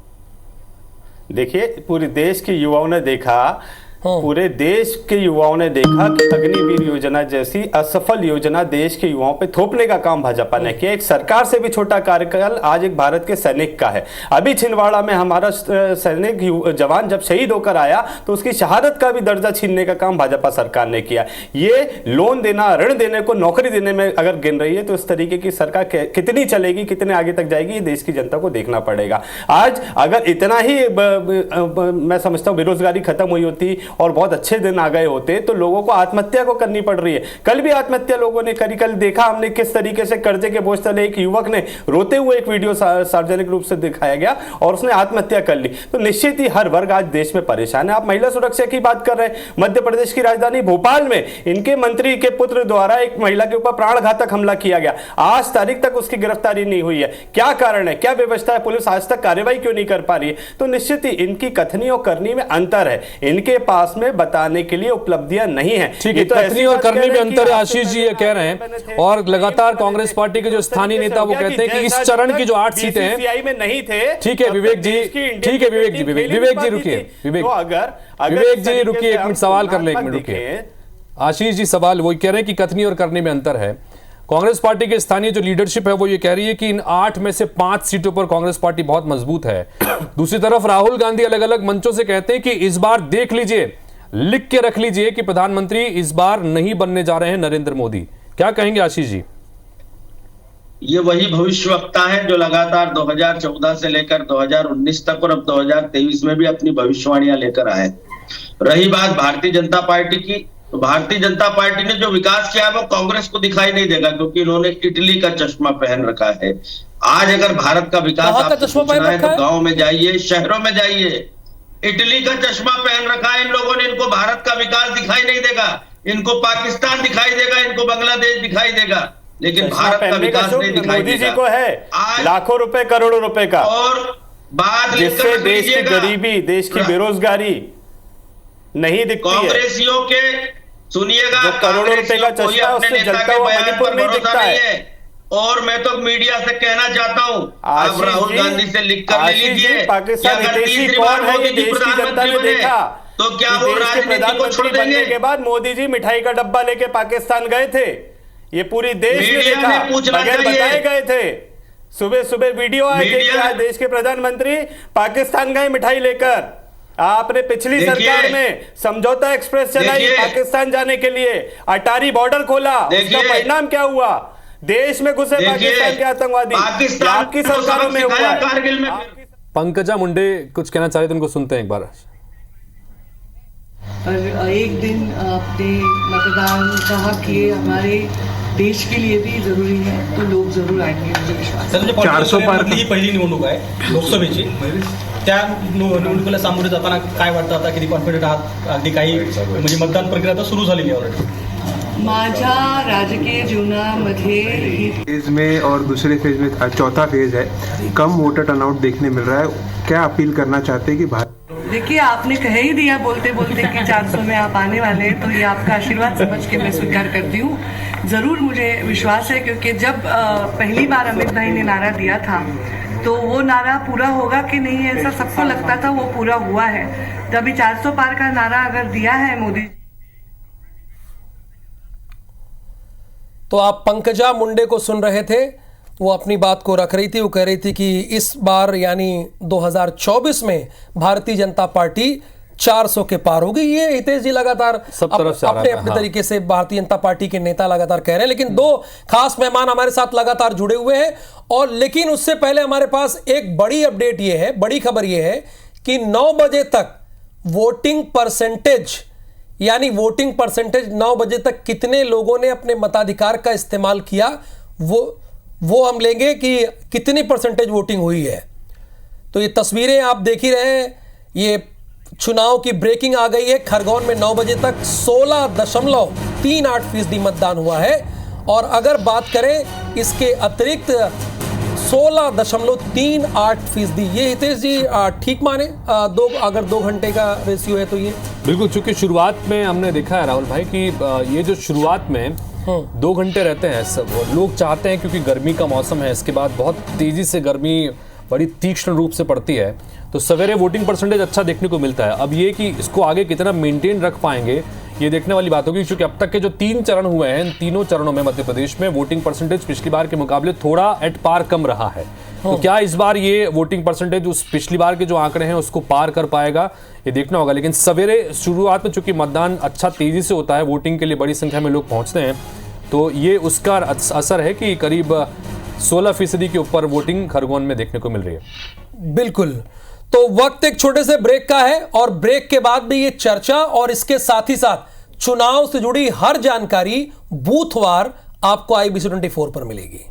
देखिए, पूरे देश के युवाओं ने देखा, पूरे देश के युवाओं ने देखा कि अग्निवीर योजना जैसी असफल योजना देश के युवाओं पे थोपने का काम भाजपा ने किया। एक सरकार से भी छोटा कार्यकाल आज एक भारत के सैनिक का है। अभी छिंदवाड़ा में हमारा सैनिक जवान जब शहीद होकर आया तो उसकी शहादत का भी दर्जा छीनने का काम भाजपा सरकार ने किया। ये लोन देना, ऋण देने को नौकरी देने में अगर गिन रही है तो इस तरीके की सरकार कितनी चलेगी, कितने आगे तक जाएगी, ये देश की जनता को देखना पड़ेगा। आज अगर इतना ही मैं समझता हूँ बेरोजगारी खत्म हुई होती और बहुत अच्छे दिन आ गए होते तो लोगों को आत्महत्या को करनी पड़ रही है। कल भी आत्महत्या लोगों ने करी, कल देखा हमने किस तरीके से कर्जे के बोझ तले एक युवक ने रोते हुए एक वीडियो सार्वजनिक रूप से दिखाया गया और उसने आत्महत्या कर ली। तो निश्चित ही हर वर्ग आज देश में परेशान है। आप महिला सुरक्षा की बात कर रहे हैं, मध्य प्रदेश की राजधानी भोपाल में इनके मंत्री के पुत्र द्वारा एक महिला के ऊपर प्राणघातक हमला किया गया, आज तारीख तक उसकी गिरफ्तारी नहीं हुई है। क्या कारण है, क्या व्यवस्था है, पुलिस आज तक कार्रवाई क्यों नहीं कर पा रही है? तो निश्चित ही इनकी कथनी और करनी में अंतर है, इनके पास में बताने के लिए उपलब्धियां नहीं है। ठीक है, कथनी और करनी में अंतर है, आशीष जी ये कह रहे हैं। और लगातार कांग्रेस पार्टी के जो स्थानीय नेता वो कहते हैं कि इस चरण की जो 8 सीटें हैं बीसीसीआई में नहीं थे। ठीक है विवेक जी, ठीक है विवेक जी, विवेक जी रुकिए, विवेक जी रुकिए, एक मिनट सवाल कर ले, एक मिनट रुकिए। आशीष जी सवाल वही कह रहे हैं कि कथनी और करनी में अंतर है। कांग्रेस पार्टी के स्थानीय जो लीडरशिप है वो ये कह रही है कि इन 8 में से 5 सीटों पर कांग्रेस पार्टी बहुत मजबूत है। दूसरी तरफ राहुल गांधी अलग अलग मंचों से कहते हैं कि इस बार देख लीजिए, लिख के रख लीजिए कि प्रधानमंत्री इस बार नहीं बनने जा रहे हैं नरेंद्र मोदी। क्या कहेंगे आशीष जी? ये वही भविष्यवक्ता है जो लगातार 2014 से लेकर 2019 तक और अब 2023 में भी अपनी भविष्यवाणियां लेकर आए। रही बात भारतीय जनता पार्टी की, तो भारतीय जनता पार्टी ने जो विकास किया है वो कांग्रेस को दिखाई नहीं देगा, क्योंकि इन्होंने इटली का चश्मा पहन रखा है। आज अगर भारत का विकास आपको पूछना है तो गांव में जाइए, शहरों में जाइए, इटली का चश्मा पहन रखा है इन लोगों ने। इनको भारत का विकास दिखाई नहीं देगा, इनको पाकिस्तान दिखाई देगा, इनको बांग्लादेश दिखाई देगा, लेकिन भारत का विकास नहीं दिखाई मोदी जी देगा। को है लाखों रुपए, करोड़ों रुपए का, और बात जिससे देश की गरीबी, देश की बेरोजगारी नहीं दिखती है। कांग्रेसियों के सुनिएगा, जो करोड़ों रुपए का चश्मा उससे जलता हुआ मणिपुर नहीं दिखता है। और मैं तो मीडिया से कहना चाहता हूं, आप राहुल गांधी से लिख कर ले लीजिए, पाकिस्तान हितैषी कौन है ये देश की जनता ने देखा। तो क्या वो राजनीति को छोड़ देंगे? के बाद मोदी जी मिठाई का डब्बा लेके पाकिस्तान गए थे, ये पूरी देश ने देखा, बगैर बताए गए थे। सुबह सुबह वीडियो आए थे कि आज देश के प्रधानमंत्री पाकिस्तान गए मिठाई लेकर। आपने पिछली सरकार में समझौता एक्सप्रेस चलाई पाकिस्तान जाने के लिए, अटारी बॉर्डर खोला, उसका परिणाम क्या हुआ? देश में घुसे पाकिस्तान के आतंकवादी, आपकी सरकारों में हुआ है। पंकजा मुंडे कुछ कहना चाह रहे थे, उनको सुनते हैं एक बार। और एक दिन आपने मतदान कहा कि हमारे देश के लिए भी जरुरी है, तो लोग जरूर आएंगे, मुझे विश्वास है। 400 पार ही पहिली निवडणूक आहे लोकसभेची, त्या निवडणुकीला सामोरे जाताना काय वाटतं, आता किती कॉन्फिडंट आहात? अगदी काही म्हणजे मतदान प्रक्रिया आता सुरू झालेली आहे ऑलरेडी। माझ्या राजकीय जीवनामध्ये फेज में और दूसरे फेज में चौथा फेज है, कम वोटर टर्नआउट देखने मिल रहा है, क्या अपील करना चाहते हैं कि भारत? देखिए, आपने कह ही दिया बोलते बोलते कि 400 में आप आने वाले हैं, तो ये आपका आशीर्वाद समझ के मैं स्वीकार करती हूँ। जरूर मुझे विश्वास है, क्योंकि जब पहली बार अमित भाई ने नारा दिया था तो वो नारा पूरा होगा कि नहीं ऐसा सबको लगता था, वो पूरा हुआ है। तभी 400 पार का नारा अगर दिया है मोदी। तो आप पंकजा मुंडे को सुन रहे थे, वो अपनी बात को रख रही थी। वो कह रही थी कि इस बार यानी 2024 में भारतीय जनता पार्टी 400 के पार होगी। ये हितेश जी लगातार सब तरफ से अपने तरीके से भारतीय जनता पार्टी के नेता लगातार कह रहे हैं, लेकिन 2 खास मेहमान हमारे साथ लगातार जुड़े हुए हैं। और लेकिन उससे पहले हमारे पास एक बड़ी अपडेट ये है, बड़ी खबर ये है कि 9 बजे तक वोटिंग परसेंटेज, यानी वोटिंग परसेंटेज 9 बजे तक कितने लोगों ने अपने मताधिकार का इस्तेमाल किया, वो हम लेंगे कि कितनी परसेंटेज वोटिंग हुई है। तो ये तस्वीरें आप देख ही रहे हैं, ये चुनाव की ब्रेकिंग आ गई है। खरगोन में 9 बजे तक 16.38% मतदान हुआ है। और अगर बात करें इसके अतिरिक्त 16.38%, ये हितेश जी ठीक माने अगर 2 घंटे का रेशियो है तो ये बिल्कुल, चूंकि शुरुआत में हमने देखा है राहुल भाई कि ये जो शुरुआत में 2 घंटे रहते हैं सब लोग चाहते हैं, क्योंकि गर्मी का मौसम है, इसके बाद बहुत तेजी से गर्मी बड़ी तीक्ष्ण रूप से पड़ती है, तो सवेरे वोटिंग परसेंटेज अच्छा देखने को मिलता है। अब ये कि इसको आगे कितना मेंटेन रख पाएंगे ये देखने वाली बात होगी, क्योंकि अब तक के जो 3 चरण हुए हैं, इन तीनों चरणों में मध्य प्रदेश में वोटिंग परसेंटेज पिछली बार के मुकाबले थोड़ा एट पार कम रहा है। तो क्या इस बार ये वोटिंग परसेंटेज उस पिछली बार के जो आंकड़े हैं उसको पार कर पाएगा, ये देखना होगा। लेकिन सवेरे शुरुआत में चूंकि मतदान अच्छा तेजी से होता है, वोटिंग के लिए बड़ी संख्या में लोग पहुंचते हैं, तो ये उसका असर है कि करीब 16% के ऊपर वोटिंग खरगोन में देखने को मिल रही है। बिल्कुल। तो वक्त एक छोटे से ब्रेक का है और ब्रेक के बाद भी ये चर्चा और इसके साथ ही साथ चुनाव से जुड़ी हर जानकारी बूथवार आपको IBC 24 पर मिलेगी।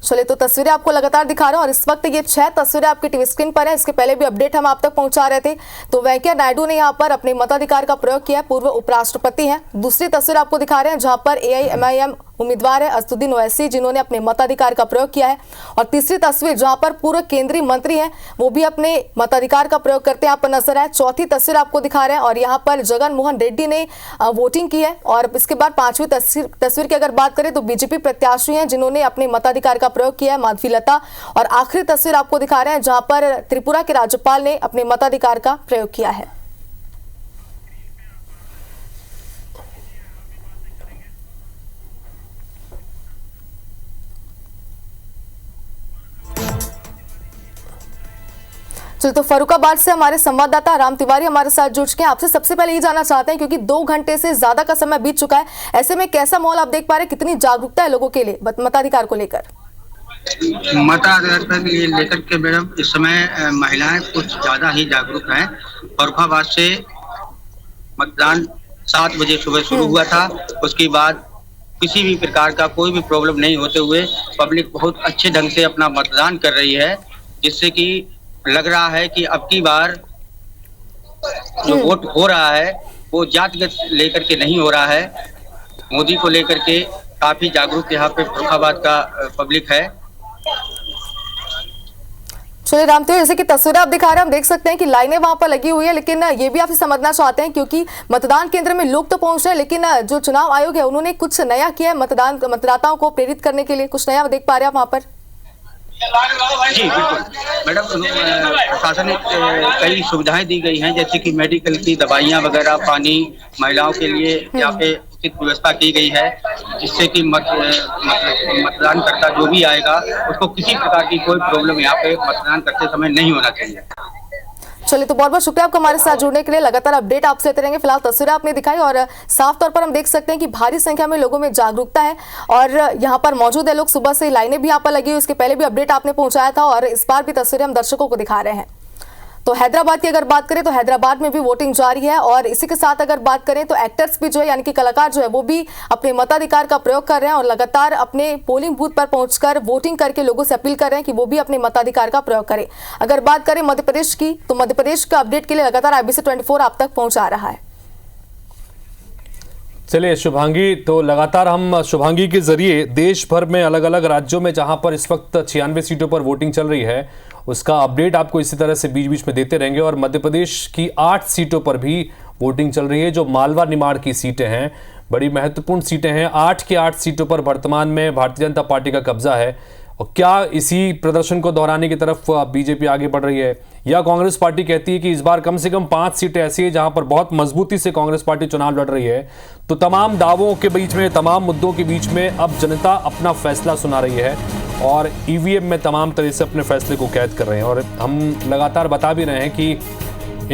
चलिए, तो तस्वीरें आपको लगातार दिखा रहे हैं और इस वक्त ये 6 तस्वीरें आपकी टीवी स्क्रीन पर है। इसके पहले भी अपडेट हम आप तक पहुंचा रहे थे। तो वेंकैया नायडू ने यहां पर अपने मताधिकार का प्रयोग किया, पूर्व उपराष्ट्रपति हैं। दूसरी तस्वीर आपको दिखा रहे हैं जहां पर AIMIM उम्मीदवार है असदुद्दीन ओवैसी, जिन्होंने अपने मताधिकार का प्रयोग किया है। और तीसरी तस्वीर जहां पर पूर्व केंद्रीय मंत्री हैं, वो भी अपने मताधिकार का प्रयोग करते हैं, यहाँ पर नजर आए। चौथी तस्वीर आपको दिखा रहे हैं और यहाँ पर जगन मोहन रेड्डी ने वोटिंग की है। और इसके बाद पांचवी तस्वीर की अगर बात करें तो BJP प्रत्याशी हैं जिन्होंने अपने मताधिकार का प्रयोग किया है, माधवीलता। और आखिरी तस्वीर आपको दिखा रहे हैं जहां पर त्रिपुरा के राज्यपाल ने अपने मताधिकार का प्रयोग किया है। चलिए, तो फर्रुखाबाद से हमारे संवाददाता राम तिवारी हमारे साथ जुड़ चुके हैं। आपसे सबसे पहले ये जानना चाहते हैं, क्योंकि 2 घंटे से ज्यादा का समय बीत चुका है, ऐसे में कैसा माहौल आप देख पा रहे हैं, कितनी जागरूकता है लोगों के लिए मताधिकार को लेकर? मताधिकार को लेकर के मैडम इस समय महिलाएं कुछ ज्यादा ही जागरूक हैं। फर्रुखाबाद से मतदान 7 बजे सुबह शुरू हुआ था। उसके बाद किसी भी प्रकार का कोई भी प्रॉब्लम नहीं होते हुए पब्लिक बहुत अच्छे ढंग से अपना मतदान कर रही है, जिससे कि लग रहा है कि अब की बार जो वोट हो रहा है वो जातिगत लेकर के नहीं हो रहा है। मोदी को लेकर के काफी जागरूक यहाँ पे फर्रुखाबाद का पब्लिक है। चलिए राम तिवारी, जैसे कि तस्वीरें आप दिखा रहे हैं, हम देख सकते हैं कि लाइनें वहां पर लगी हुई है, लेकिन ये भी आपसे समझना चाहते हैं, क्योंकि मतदान केंद्र में लोग तो पहुंच रहे हैं, लेकिन जो चुनाव आयोग है उन्होंने कुछ नया किया है मतदाताओं को प्रेरित करने के लिए, कुछ नया देख पा रहे हैं आप वहां पर? जी बिल्कुल मैडम, प्रशासन ने कई सुविधाएं दी गई हैं, जैसे कि मेडिकल की दवाइयां वगैरह, पानी, महिलाओं के लिए यहाँ पे उचित व्यवस्था की गई है, जिससे कि मतदान करता जो भी आएगा उसको किसी प्रकार की कोई प्रॉब्लम यहाँ पे मतदान करते समय नहीं होना चाहिए। चलिए, तो बहुत बहुत शुक्रिया आपका हमारे साथ जुड़ने के लिए। लगातार अपडेट आपसे देते रहेंगे। फिलहाल तस्वीरें आपने दिखाई और साफ तौर पर हम देख सकते हैं कि भारी संख्या में लोगों में जागरूकता है और यहाँ पर मौजूद है लोग। सुबह से लाइनें भी यहाँ पर लगी हुई, इसके पहले भी अपडेट आपने पहुंचाया था और इस बार भी तस्वीरें हम दर्शकों को दिखा रहे हैं। तो हैदराबाद की अगर बात करें तो हैदराबाद में भी वोटिंग जारी है और इसी के साथ अगर बात करें तो एक्टर्स भी जो है, यानी कि कलाकार जो है, वो भी अपने मताधिकार का प्रयोग कर रहे हैं और लगातार अपने पोलिंग बूथ पर पहुंचकर वोटिंग करके लोगों से अपील कर रहे हैं कि वो भी अपने मताधिकार का प्रयोग करें। अगर बात करें मध्य प्रदेश की, तो मध्य प्रदेश का अपडेट के लिए लगातार IBC 24 आप तक पहुंचा रहा है। चलिए शुभांगी, तो लगातार हम शुभांगी के जरिए देश भर में अलग अलग राज्यों में जहां पर इस वक्त 96 सीटों पर वोटिंग चल रही है उसका अपडेट आपको इसी तरह से बीच बीच में देते रहेंगे। और मध्य प्रदेश की 8 सीटों पर भी वोटिंग चल रही है, जो मालवा निमाड़ की सीटें हैं, बड़ी महत्वपूर्ण सीटें हैं। 8 की 8 सीटों पर वर्तमान में भारतीय जनता पार्टी का कब्जा है। और क्या इसी प्रदर्शन को दोहराने की तरफ बीजेपी आगे बढ़ रही है, या कांग्रेस पार्टी कहती है कि इस बार कम से कम 5 सीटें ऐसी है जहां पर बहुत मजबूती से कांग्रेस पार्टी चुनाव लड़ रही है? तो तमाम दावों के बीच में, तमाम मुद्दों के बीच में अब जनता अपना फैसला सुना रही है और EVM में तमाम तरह से अपने फैसले को कैद कर रहे हैं। और हम लगातार बता भी रहे हैं कि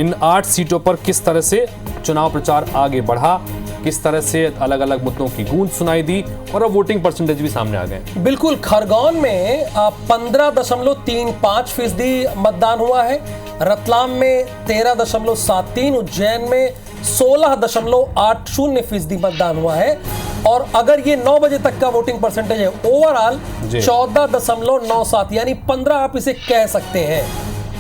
इन 8 सीटों पर किस तरह से चुनाव प्रचार आगे बढ़ा, किस तरह से अलग अलग मुद्दों की गूंज सुनाई दी और अब वोटिंग परसेंटेज भी सामने आ गए। बिल्कुल, खरगोन में 15.35% मतदान हुआ है, रतलाम में 13.73, उज्जैन में 16.80% मतदान हुआ है। और अगर ये 9 बजे तक का वोटिंग परसेंटेज है, ओवरऑल 14.97, यानी 15 आप इसे कह सकते हैं।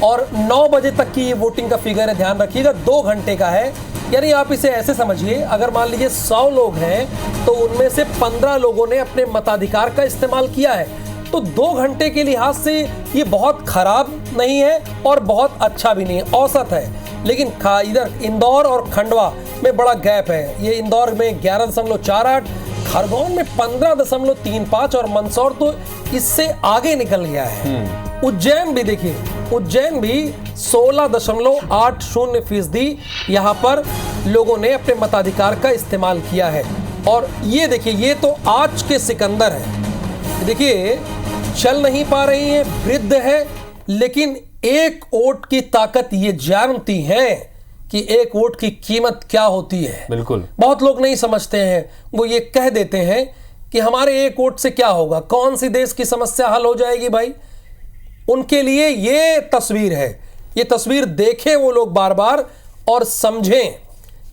और 9 बजे तक की ये वोटिंग का फिगर है, ध्यान रखिएगा, 2 घंटे का है। यानी आप इसे ऐसे समझिए, अगर मान लीजिए 100 लोग हैं तो उनमें से 15 लोगों ने अपने मताधिकार का इस्तेमाल किया है। तो 2 घंटे के लिहाज से ये बहुत खराब नहीं है और बहुत अच्छा भी नहीं है, औसत है। लेकिन इधर इंदौर और खंडवा में बड़ा गैप है। ये इंदौर में 11.48, खरगोन में 15.35 और मंदसौर तो इससे आगे निकल गया है। उज्जैन भी देखिए, उज्जैन भी 16.80% यहाँ पर लोगों ने अपने मताधिकार का इस्तेमाल किया है। और ये देखिए, ये तो आज के सिकंदर है। देखिए, चल नहीं पा रही है, वृद्ध है, लेकिन एक वोट की ताकत ये जानती है कि एक वोट की कीमत क्या होती है। बिल्कुल, बहुत लोग नहीं समझते हैं, वो ये कह देते हैं कि हमारे एक वोट से क्या होगा, कौन सी देश की समस्या हल हो जाएगी भाई। उनके लिए ये तस्वीर है। ये तस्वीर देखें वो लोग बार बार और समझें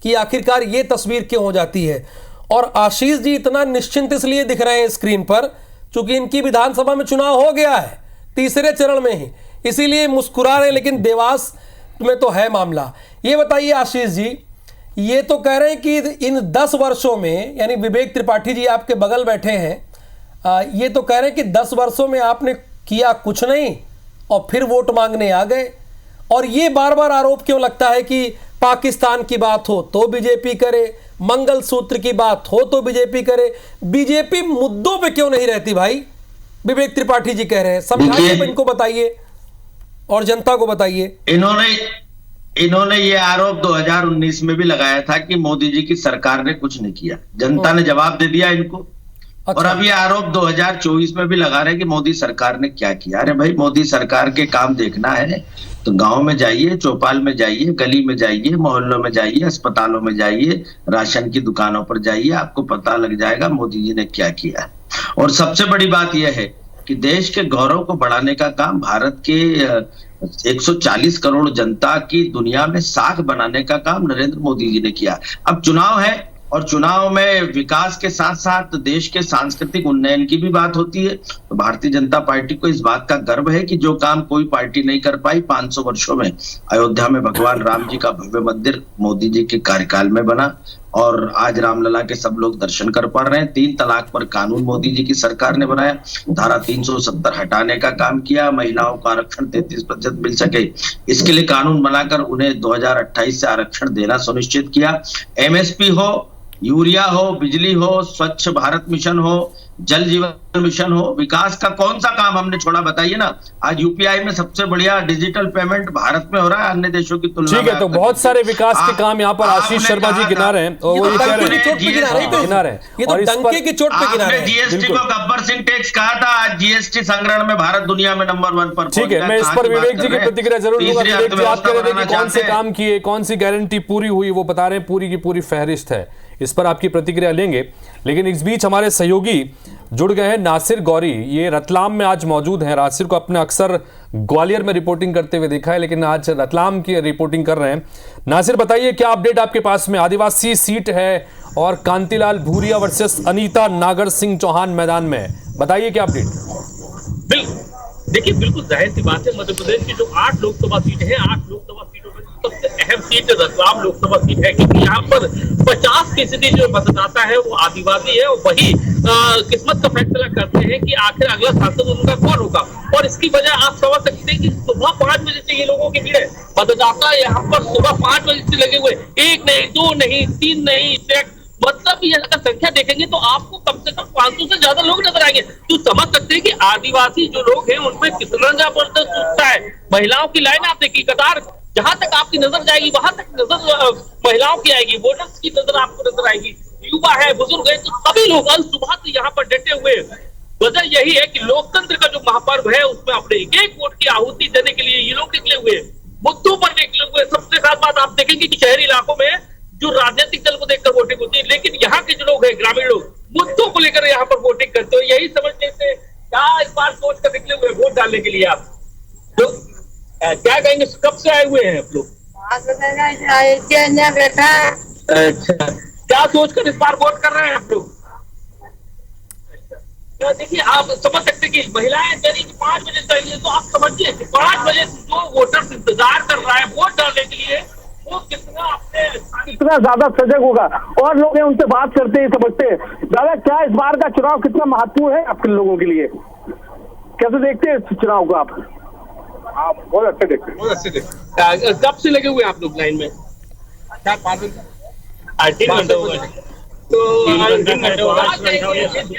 कि आखिरकार ये तस्वीर क्यों हो जाती है। और आशीष जी इतना निश्चिंत इसलिए दिख रहे हैं स्क्रीन पर क्योंकि इनकी विधानसभा में चुनाव हो गया है, तीसरे चरण में ही, इसीलिए मुस्कुरा रहे हैं। लेकिन देवास में तो है मामला। ये बताइए आशीष जी, ये तो कह रहे हैं कि इन 10 वर्षों में, यानी विवेक त्रिपाठी जी आपके बगल बैठे हैं, ये तो कह रहे हैं कि 10 वर्षों में आपने किया कुछ नहीं और फिर वोट मांगने आ गए। और ये बार बार आरोप क्यों लगता है कि पाकिस्तान की बात हो तो बीजेपी करे, मंगलसूत्र की बात हो तो बीजेपी करे, बीजेपी मुद्दों पे क्यों नहीं रहती भाई? विवेक त्रिपाठी जी कह रहे हैं, समझाइए, इनको बताइए और जनता को बताइए। इन्होंने ये आरोप 2019 में भी लगाया था कि मोदी जी की सरकार ने कुछ नहीं किया। जनता ने जवाब दे दिया इनको। अच्छा। और अब ये आरोप 2024 में भी लगा रहे हैं कि मोदी सरकार ने क्या किया। अरे भाई, मोदी सरकार के काम देखना है तो गांव में जाइए, चौपाल में जाइए, गली में जाइए, मोहल्लों में जाइए, अस्पतालों में जाइए, राशन की दुकानों पर जाइए, आपको पता लग जाएगा मोदी जी ने क्या किया। और सबसे बड़ी बात यह है कि देश के गौरव को बढ़ाने का काम, भारत के 140 करोड़ जनता की दुनिया में साख बनाने का काम नरेंद्र मोदी जी ने किया। अब चुनाव है और चुनाव में विकास के साथ साथ देश के सांस्कृतिक उन्नयन की भी बात होती है। तो भारतीय जनता पार्टी को इस बात का गर्व है कि जो काम कोई पार्टी नहीं कर पाई 500 वर्षों में, अयोध्या में भगवान राम जी का भव्य मंदिर मोदी जी के कार्यकाल में बना और आज रामलला के सब लोग दर्शन कर पा रहे हैं। 3 तलाक पर कानून मोदी जी की सरकार ने बनाया, धारा 370 हटाने का काम किया, महिलाओं को आरक्षण 33% मिल सके इसके लिए कानून बनाकर उन्हें 2028 से आरक्षण देना सुनिश्चित किया। MSP हो, यूरिया हो, बिजली हो, स्वच्छ भारत मिशन हो, जल जीवन मिशन हो, विकास का कौन सा काम हमने छोड़ा बताइए ना। आज UPI में सबसे बढ़िया डिजिटल पेमेंट भारत में हो रहा है अन्य देशों की तुलना में। ठीक है, तो बहुत सारे विकास के काम यहाँ पर आशीष शर्मा जी गिना रहे हैं और वो ये कह रहे हैं ये तो डंके की चोट पे गिना रहे हैं। GST को गब्बर सिंह टैक्स कहा था, आज GST संग्रहण में भारत दुनिया में नंबर 1 पर। ठीक है, मैं इस पर विवेक जी की प्रतिक्रिया जरूर दूंगा। विवेक जी, आप कह रहे थे कि कौन से काम किए, कौन सी गारंटी पूरी हुई, वो बता रहे हैं, पूरी की पूरी फहरिस्त है। इस पर आपकी प्रतिक्रिया लेंगे, लेकिन इस बीच हमारे सहयोगी जुड़ गए हैं। नासिर गौरी, ये रतलाम में आज मौजूद हैं। नासिर को अपने अक्सर ग्वालियर में रिपोर्टिंग करते हुए देखा है, लेकिन आज रतलाम की रिपोर्टिंग कर रहे हैं। नासिर, बताइए क्या अपडेट आपके पास में? आदिवासी सीट है और कांतिलाल भूरिया वर्सेस अनीता नागर सिंह चौहान मैदान में, बताइए क्या अपडेट? देखिए, बिल्कुल जाहिर सी बात है, मध्य प्रदेश की जो 8 लोकसभा सीटें हैं, 8 लोकसभा सीटों में सबसे अहम सीट रतलाम लोकसभा सीट है, क्योंकि यहाँ पर 50% जो मतदाता है वो आदिवासी है और वही किस्मत का फैसला करते हैं कि आखिर अगला सांसद उनका कौन होगा। और इसकी वजह आप समझ सकते हैं कि सुबह 5 बजे से ये लोगों की भीड़ है। मतदाता यहाँ पर सुबह 5 बजे से लगे हुए, 1 नहीं, 2 नहीं, 3 नहीं, मतलब ये अगर संख्या देखेंगे तो आपको कम से कम 500 से ज्यादा लोग नजर आएंगे। तो समझ सकते हैं कि आदिवासी जो लोग हैं उनमें कितना जबरदस्त उत्साह है। महिलाओं की लाइन आप देखिए, कतार जहां तक आपकी नजर जाएगी वहां तक नजर महिलाओं की आएगी, वोटर्स की नजर आपको नजर आएगी, युवा है, बुजुर्ग है, तो सभी लोग आज सुबह से यहाँ पर डटे हुए। वजह यही है कि लोकतंत्र का जो महापर्व है उसमें अपने एक वोट की आहुति देने के लिए ये लोग निकले हुए, मुद्दों पर निकले हुए। सबसे खास बात आप देखेंगे कि शहरी इलाकों में जो राजनीतिक दल को देखकर वोटिंग होती है, लेकिन यहाँ के जो लोग हैं, ग्रामीण लोग, मुद्दों को लेकर यहाँ पर वोटिंग करते हो। यही समझते थे क्या इस बार सोच कर निकले हुए वोट डालने के लिए आप तो क्या कहेंगे? कब से आए हुए हैं आप लोग? अच्छा, क्या सोचकर इस बार वोट कर रहे हैं आप लोग? देखिए, आप समझ सकते कि महिलाएं यदि 5 बजे चाहिए तो आप समझिए कि 5 बजे जो वोटर्स इंतजार कर रहा है वोट डालने के लिए, वो कितना ज्यादा सजग होगा। और लोग हैं उनसे बात करते हैं, समझते हैं। दादा, क्या इस बार का चुनाव कितना महत्वपूर्ण है आपके लोगों के लिए? कैसे देखते हैं इस चुनाव को आप? बहुत अच्छे देखते हैं, बहुत अच्छे देखते हैं। कब से लगे हुए आप लोग लाइन में? 4-5 दिन, 3 घंटे हो गए।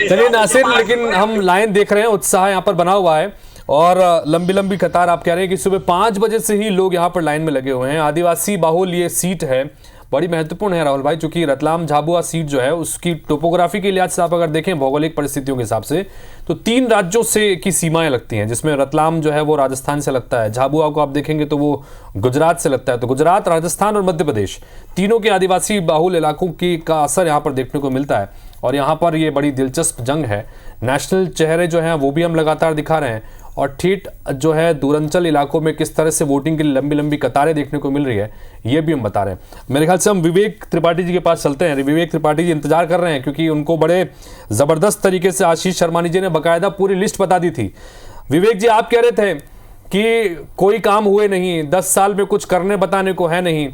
चलिए नासिर, लेकिन हम लाइन देख रहे हैं, उत्साह यहाँ पर बना हुआ है और लंबी लंबी कतार। आप कह रहे हैं कि सुबह 5 बजे से ही लोग यहाँ पर लाइन में लगे हुए हैं। आदिवासी बाहुल ये सीट है, बड़ी महत्वपूर्ण है राहुल भाई, क्योंकि रतलाम झाबुआ सीट जो है उसकी टोपोग्राफी के लिहाज से आप अगर देखें भौगोलिक परिस्थितियों के हिसाब से तो 3 राज्यों से की सीमाएं लगती हैं, जिसमें रतलाम जो है वो राजस्थान से लगता है, झाबुआ को आप देखेंगे तो वो गुजरात से लगता है। तो गुजरात, राजस्थान और मध्य प्रदेश तीनों के आदिवासी बाहुल इलाकों की का असर यहाँ पर देखने को मिलता है और यहाँ पर ये बड़ी दिलचस्प जंग है। नेशनल चेहरे जो हैं वो भी हम लगातार दिखा रहे हैं और ठीठ जो है दूरांचल इलाकों में किस तरह से वोटिंग की लंबी लंबी कतारें देखने को मिल रही है, ये भी हम बता रहे हैं। मेरे ख्याल से हम विवेक त्रिपाठी जी के पास चलते हैं। विवेक त्रिपाठी जी इंतजार कर रहे हैं क्योंकि उनको बड़े ज़बरदस्त तरीके से आशीष शर्मानी जी ने बाकायदा पूरी लिस्ट बता दी थी। विवेक जी, आप कह रहे थे कि कोई काम हुए नहीं, 10 साल में कुछ करने बताने को है नहीं,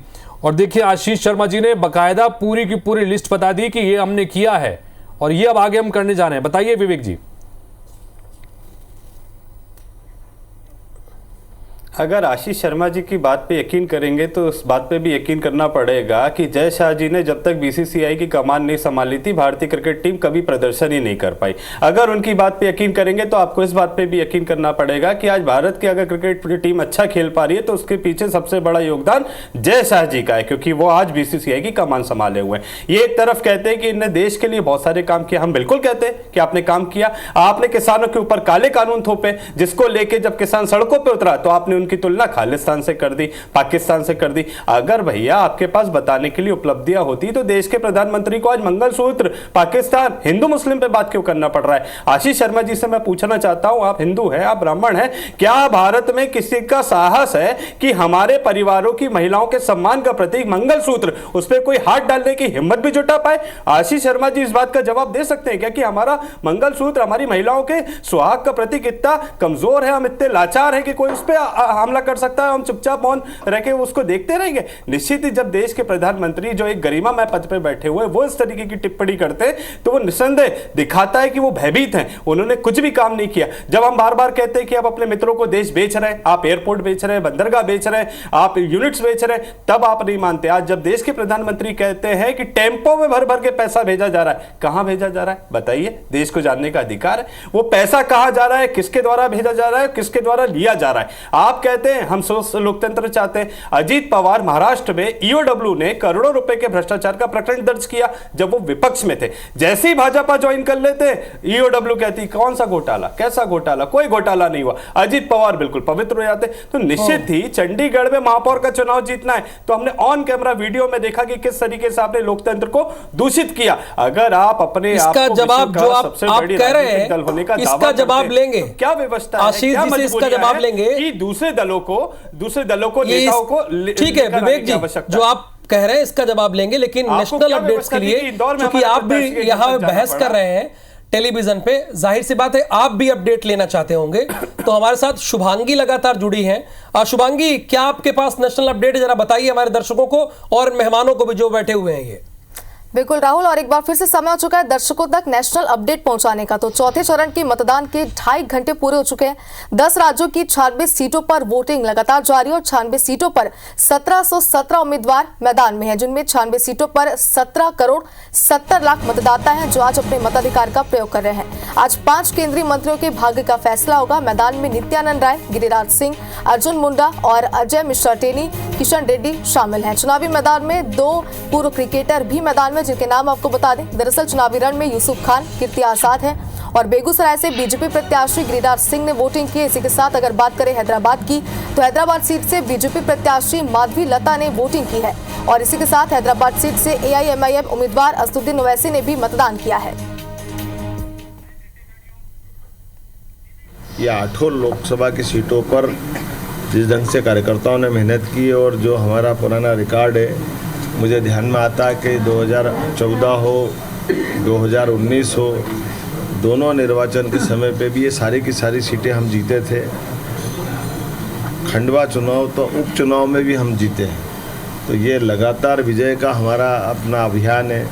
और देखिए आशीष शर्मा जी ने बाकायदा पूरी की पूरी लिस्ट बता दी कि ये हमने किया है और ये अब आगे हम करने जा रहे हैं। बताइए विवेक जी। अगर आशीष शर्मा जी की बात पे यकीन करेंगे तो उस बात पे भी यकीन करना पड़ेगा कि जय शाह जी ने जब तक बीसीसीआई की कमान नहीं संभाली थी, भारतीय क्रिकेट टीम कभी प्रदर्शन ही नहीं कर पाई। अगर उनकी बात पे यकीन करेंगे तो आपको इस बात पे भी यकीन करना पड़ेगा कि आज भारत की अगर क्रिकेट टीम अच्छा खेल पा रही है तो उसके पीछे सबसे बड़ा योगदान जय शाह जी का है, क्योंकि वो आज बीसीसीआई की कमान संभाले हुए हैं। ये एक तरफ कहते हैं कि इन्होंने देश के लिए बहुत सारे काम किया, हम बिल्कुल कहते हैं कि आपने काम किया। आपने किसानों के ऊपर काले कानून थोपे, जिसको लेके जब किसान सड़कों पर उतरा तो आपने की तुलना खालिस्तान से कर दी, पाकिस्तान से कर दी। अगर भैया आपके पास बताने के लिए उपलब्धियां होती तो देश के प्रधानमंत्री को आज मंगलसूत्र पाकिस्तान हिंदू मुस्लिम पे बात क्यों करना पड़ रहा है? आशीष शर्मा जी से मैं पूछना चाहता हूं, आप हिंदू हैं, आप ब्राह्मण हैं, क्या भारत में किसी का साहस है कि हमारे परिवारों की महिलाओं के सम्मान का प्रतीक मंगलसूत्र, उस पर कोई हाथ डालने की हिम्मत भी जुटा पाए? आशीष शर्मा जी इस बात का जवाब दे सकते हैं क्या कि हमारा मंगलसूत्र हमारी महिलाओं के सुहाग का प्रतीक इतना कमजोर है, हम इतने लाचार हैं कि कोई उस पर हमला कर सकता है, हम चुपचाप मौन रह के उसको देखते रहेंगे? निश्चित ही जब देश के प्रधानमंत्री जो एक गरिमामय पद पे बैठे हुए वो इस तरीके की टिप्पणी करते तो वो निस्संदेह दिखाता है कि वो भयभीत हैं, उन्होंने कुछ भी काम नहीं किया। जब हम बार बार कहते हैं कि आप अपने मित्रों को देश बेच रहे हैं, आप एयरपोर्ट बेच रहे हैं, बंदरगाह बेच रहे हैं, आप यूनिट्स बेच रहे हैं, तब आप नहीं मानते। आज जब देश के प्रधानमंत्री कहते हैं कि टेम्पो में भर भर के पैसा भेजा जा रहा है, कहां भेजा जा रहा है बताइए? देश को जानने का अधिकार है। वो पैसा कहां जा रहा है, किसके द्वारा भेजा जा रहा है, किसके द्वारा लिया जा रहा है? आप कहते हैं हम लोकतंत्र चाहते हैं। अजीत पवार महाराष्ट्र में ईओडब्ल्यू ने करोड़ों रुपए के भ्रष्टाचार का प्रकरण दर्ज किया जब वो विपक्ष में थे। जैसे ही भाजपा ज्वाइन कर लेते ईओडब्ल्यू कहती कौन सा घोटाला, कैसा घोटाला, कोई घोटाला नहीं हुआ। अजीत पवार बिल्कुल पवित्र हो जाते। तो निश्चित ही चंडीगढ़ में महापौर का चुनाव जीतना है तो हमने ऑन कैमरा वीडियो में देखा कि किस तरीके से आपने लोकतंत्र को दूषित किया। अगर आप अपने इसका जवाब जो आप कह रहे हैं दल होने का इसका जवाब लेंगे, क्या व्यवस्था है, आशीष जी से इसका जवाब लेंगे कि दूसरे दलों को नेताओं को ठीक है विवेक जी, जो आप कह रहे हैं इसका जवाब लेंगे, लेकिन नेशनल अपडेट्स के लिए क्योंकि आप भी यहाँ बहस कर रहे हैं टेलीविजन पे, जाहिर सी बात है आप भी अपडेट लेना चाहते होंगे, तो हमारे साथ शुभांगी लगातार जुड़ी हैं। शुभांगी, क्या आपके पास नेशनल अपडेट, जरा बताइए हमारे दर्शकों को और मेहमानों को भी जो बैठे हुए हैं। ये बिल्कुल राहुल, और एक बार फिर से समय हो चुका है दर्शकों तक नेशनल अपडेट पहुंचाने का। तो चौथे चरण के मतदान के 2.5 घंटे पूरे हो चुके हैं। 10 राज्यों की 96 सीटों पर वोटिंग लगातार जारी है और 96 सीटों पर 1717 उम्मीदवार मैदान में हैं, जिनमें 96 सीटों पर 17 करोड़ 70 लाख मतदाता हैं जो आज अपने मताधिकार का प्रयोग कर रहे हैं। आज 5 केंद्रीय मंत्रियों के भाग्य का फैसला होगा। मैदान में नित्यानंद राय, गिरिराज सिंह, अर्जुन मुंडा और अजय मिश्रा टेनी, किशन रेड्डी शामिल हैं। चुनावी मैदान में 2 पूर्व क्रिकेटर भी मैदान में, जिनके नाम आपको बता दें। दरअसल चुनावी रण में यूसुफ खान, कीर्ति आजाद हैं और बेगूसराय से बीजेपी प्रत्याशी गिरिराज सिंह ने वोटिंग की। इसी के साथ अगर बात करें हैदराबाद की, तो हैदराबाद सीट से बीजेपी प्रत्याशी माधवी लता ने वोटिंग की है और इसी के साथ हैदराबाद सीट से AIMIM उम्मीदवार असदुद्दीन ओवैसी ने भी मतदान किया है। ये 8 लोकसभा की सीटों पर जिस ढंग से कार्यकर्ताओं ने मेहनत की और जो हमारा पुराना रिकॉर्ड है, मुझे ध्यान में आता है कि 2014 हो 2019 हो, दोनों निर्वाचन के समय पे भी ये सारी की सारी सीटें हम जीते थे। खंडवा चुनाव तो उपचुनाव में भी हम जीते हैं। तो ये लगातार विजय का हमारा अपना अभियान है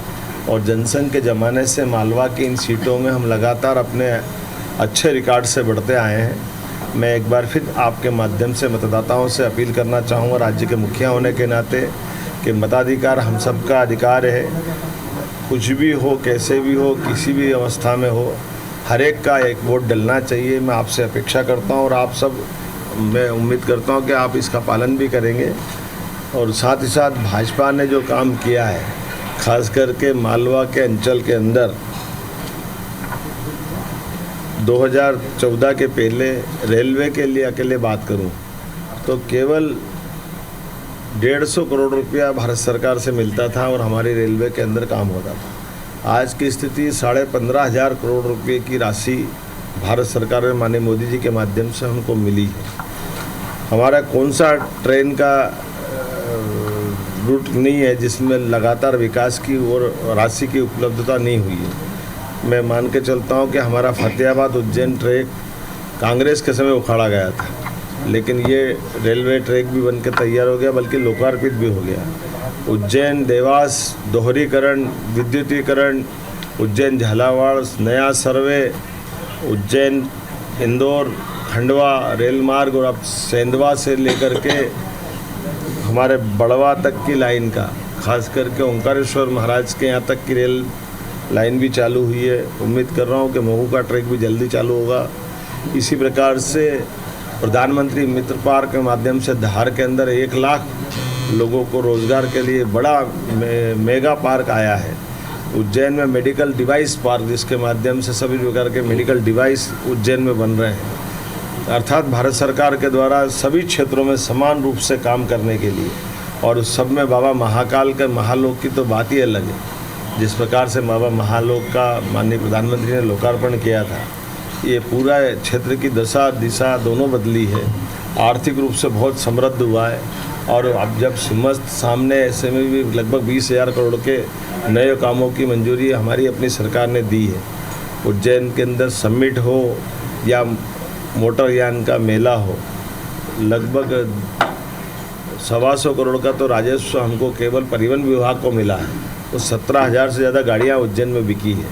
और जनसंघ के ज़माने से मालवा की इन सीटों में हम लगातार अपने अच्छे रिकॉर्ड से बढ़ते आए हैं। मैं एक बार फिर आपके माध्यम से मतदाताओं से अपील करना चाहूँगा, राज्य के मुखिया होने के नाते, कि मताधिकार हम सबका अधिकार है। कुछ भी हो, कैसे भी हो, किसी भी अवस्था में हो, हर एक का एक वोट डलना चाहिए। मैं आपसे अपेक्षा करता हूँ और आप सब, मैं उम्मीद करता हूँ कि आप इसका पालन भी करेंगे। और साथ ही साथ भाजपा ने जो काम किया है, खास करके मालवा के अंचल के अंदर 2014 के पहले रेलवे के लिए अकेले बात करूं तो केवल 150 करोड़ रुपया भारत सरकार से मिलता था और हमारी रेलवे के अंदर काम होता था। आज की स्थिति 15,500 करोड़ रुपए की राशि भारत सरकार में माननीय मोदी जी के माध्यम से हमको मिली है। हमारा कौन सा ट्रेन का रूट नहीं है जिसमें लगातार विकास की और राशि की उपलब्धता नहीं हुई है। मैं मान के चलता हूं कि हमारा फतेहाबाद उज्जैन ट्रैक कांग्रेस के समय उखाड़ा गया था, लेकिन ये रेलवे ट्रैक भी बनकर तैयार हो गया, बल्कि लोकार्पित भी हो गया। उज्जैन देवास दोहरीकरण, विद्युतीकरण, उज्जैन झालावाड़ नया सर्वे, उज्जैन इंदौर खंडवा रेल मार्ग और अब सेंधवा से लेकर के हमारे बड़वा तक की लाइन का, खास करके ओंकारेश्वर महाराज के यहाँ तक की रेल लाइन भी चालू हुई है। उम्मीद कर रहा हूँ कि महू का ट्रैक भी जल्दी चालू होगा। इसी प्रकार से प्रधानमंत्री मित्र पार्क के माध्यम से धार के अंदर 1 लाख लोगों को रोजगार के लिए बड़ा मेगा पार्क आया है। उज्जैन में मेडिकल डिवाइस पार्क, जिसके माध्यम से सभी प्रकार के मेडिकल डिवाइस उज्जैन में बन रहे हैं। अर्थात भारत सरकार के द्वारा सभी क्षेत्रों में समान रूप से काम करने के लिए, और उस सब में बाबा महाकाल के महालोक की तो बात ही अलग है। जिस प्रकार से बाबा महालोक का माननीय प्रधानमंत्री ने लोकार्पण किया था, ये पूरा क्षेत्र की दशा दिशा दोनों बदली है। आर्थिक रूप से बहुत समृद्ध हुआ है, और अब जब समस्त सामने ऐसे में भी लगभग 20,000 करोड़ के नए कामों की मंजूरी हमारी अपनी सरकार ने दी है। उज्जैन के अंदर समिट हो या मोटरयान का मेला हो, लगभग 125 करोड़ का तो राजस्व हमको केवल परिवहन विभाग को मिला है। तो 17,000 से ज़्यादा गाड़ियाँ उज्जैन में बिकी है।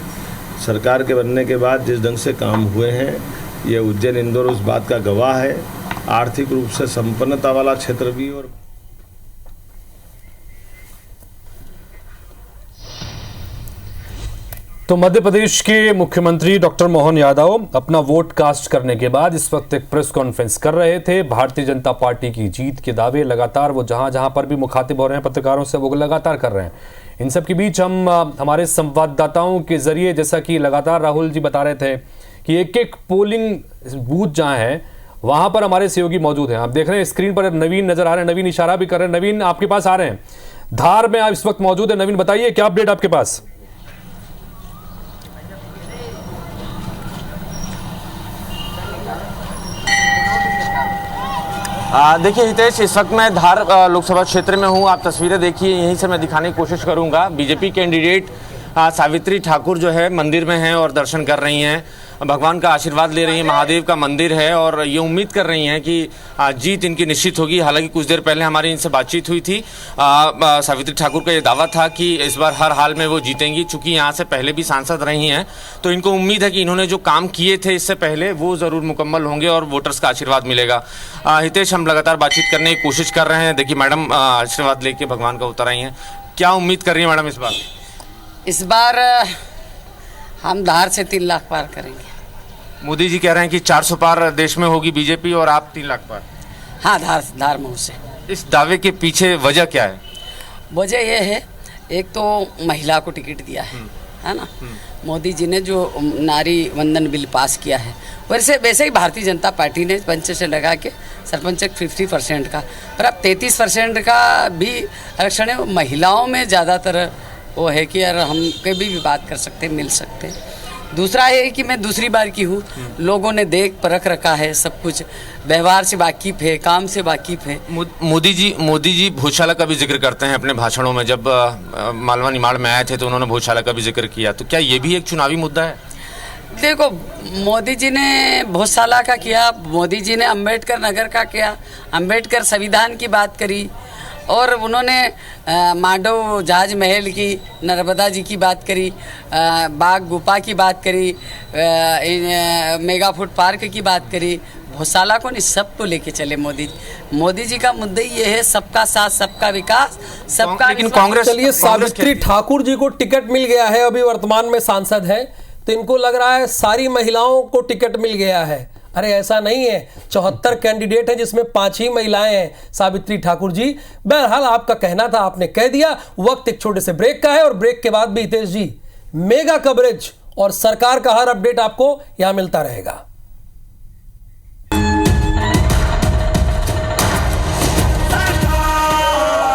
सरकार के बनने के बाद जिस ढंग से काम हुए हैं, ये उज्जैन इंदौर उस बात का गवाह है। आर्थिक रूप से संपन्नता वाला क्षेत्र भी। और तो मध्य प्रदेश के मुख्यमंत्री डॉक्टर मोहन यादव अपना वोट कास्ट करने के बाद इस वक्त एक प्रेस कॉन्फ्रेंस कर रहे थे। भारतीय जनता पार्टी की जीत के दावे लगातार वो जहां पर भी मुखातिब हो रहे हैं पत्रकारों से, वो लगातार कर रहे हैं। इन सब के बीच हम हमारे संवाददाताओं के जरिए, जैसा कि लगातार राहुल जी बता रहे थे कि एक पोलिंग बूथ जहाँ है वहां पर हमारे सहयोगी मौजूद हैं। आप देख रहे हैं स्क्रीन पर नवीन नजर आ रहे हैं, नवीन इशारा भी कर रहे हैं। नवीन आपके पास आ रहे हैं, धार में आप इस वक्त मौजूद है। नवीन बताइए क्या अपडेट आपके पास? देखिए हितेश, इस वक्त मैं धार लोकसभा क्षेत्र में हूं। आप तस्वीरें देखिए, यहीं से मैं दिखाने की कोशिश करूंगा। बीजेपी कैंडिडेट सावित्री ठाकुर जो है मंदिर में हैं और दर्शन कर रही हैं, भगवान का आशीर्वाद ले रही हैं। महादेव का मंदिर है और ये उम्मीद कर रही हैं कि जीत इनकी निश्चित होगी। हालांकि कुछ देर पहले हमारी इनसे बातचीत हुई थी। सावित्री ठाकुर का ये दावा था कि इस बार हर हाल में वो जीतेंगी। चूंकि यहाँ से पहले भी सांसद रही हैं, तो इनको उम्मीद है कि इन्होंने जो काम किए थे इससे पहले वो ज़रूर मुकम्मल होंगे और वोटर्स का आशीर्वाद मिलेगा। हितेश, हम लगातार बातचीत करने की कोशिश कर रहे हैं। देखिए मैडम आशीर्वाद लेके भगवान का उतर आई हैं, क्या उम्मीद कर रही है मैडम इस बार? इस बार हम धार से 3 लाख पार करेंगे। मोदी जी कह रहे हैं कि 400 पार देश में होगी बीजेपी और आप 3 लाख पार। हाँ, धार महू से। इस दावे के पीछे वजह क्या है? वजह यह है, एक तो महिला को टिकट दिया है ना। मोदी जी ने जो नारी वंदन बिल पास किया है, वैसे ही भारतीय जनता पार्टी ने पंच से लगा के सरपंच 50% का, पर अब 33% का भी आरक्षण है। महिलाओं में ज़्यादातर वो है कि यार हम कभी भी बात कर सकते हैं, मिल सकते हैं। दूसरा है कि मैं दूसरी बार की हूँ, लोगों ने देख परख रखा है, सब कुछ व्यवहार से वाकिफ है, काम से वाकिफ है। मोदी जी भोजशाला का भी जिक्र करते हैं अपने भाषणों में। जब मालवा निमाड़ में आए थे तो उन्होंने भोजशाला का भी जिक्र किया। तो क्या ये भी एक चुनावी मुद्दा है? देखो, मोदी जी ने भोजशाला का किया, मोदी जी ने अम्बेडकर नगर का किया, अम्बेडकर संविधान की बात करी, और उन्होंने मांडव जहाज महल की, नर्मदा जी की बात करी, बाग गुफा की बात करी, मेगा फूड पार्क की बात करी। भोजशाला को नहीं, सबको लेके चले मोदी जी का मुद्दा ये है, सबका साथ सबका विकास सबका। लेकिन कांग्रेस, चलिए सावित्री ठाकुर जी को टिकट मिल गया है, अभी वर्तमान में सांसद है, तो इनको लग रहा है सारी महिलाओं को टिकट मिल गया है। अरे ऐसा नहीं है, 74 कैंडिडेट हैं जिसमें 5 ही महिलाएं हैं। सावित्री ठाकुर जी, बहरहाल आपका कहना था, आपने कह दिया। वक्त एक छोटे से ब्रेक का है, और ब्रेक के बाद भी हितेश जी मेगा कवरेज और सरकार का हर अपडेट आपको यहां मिलता रहेगा।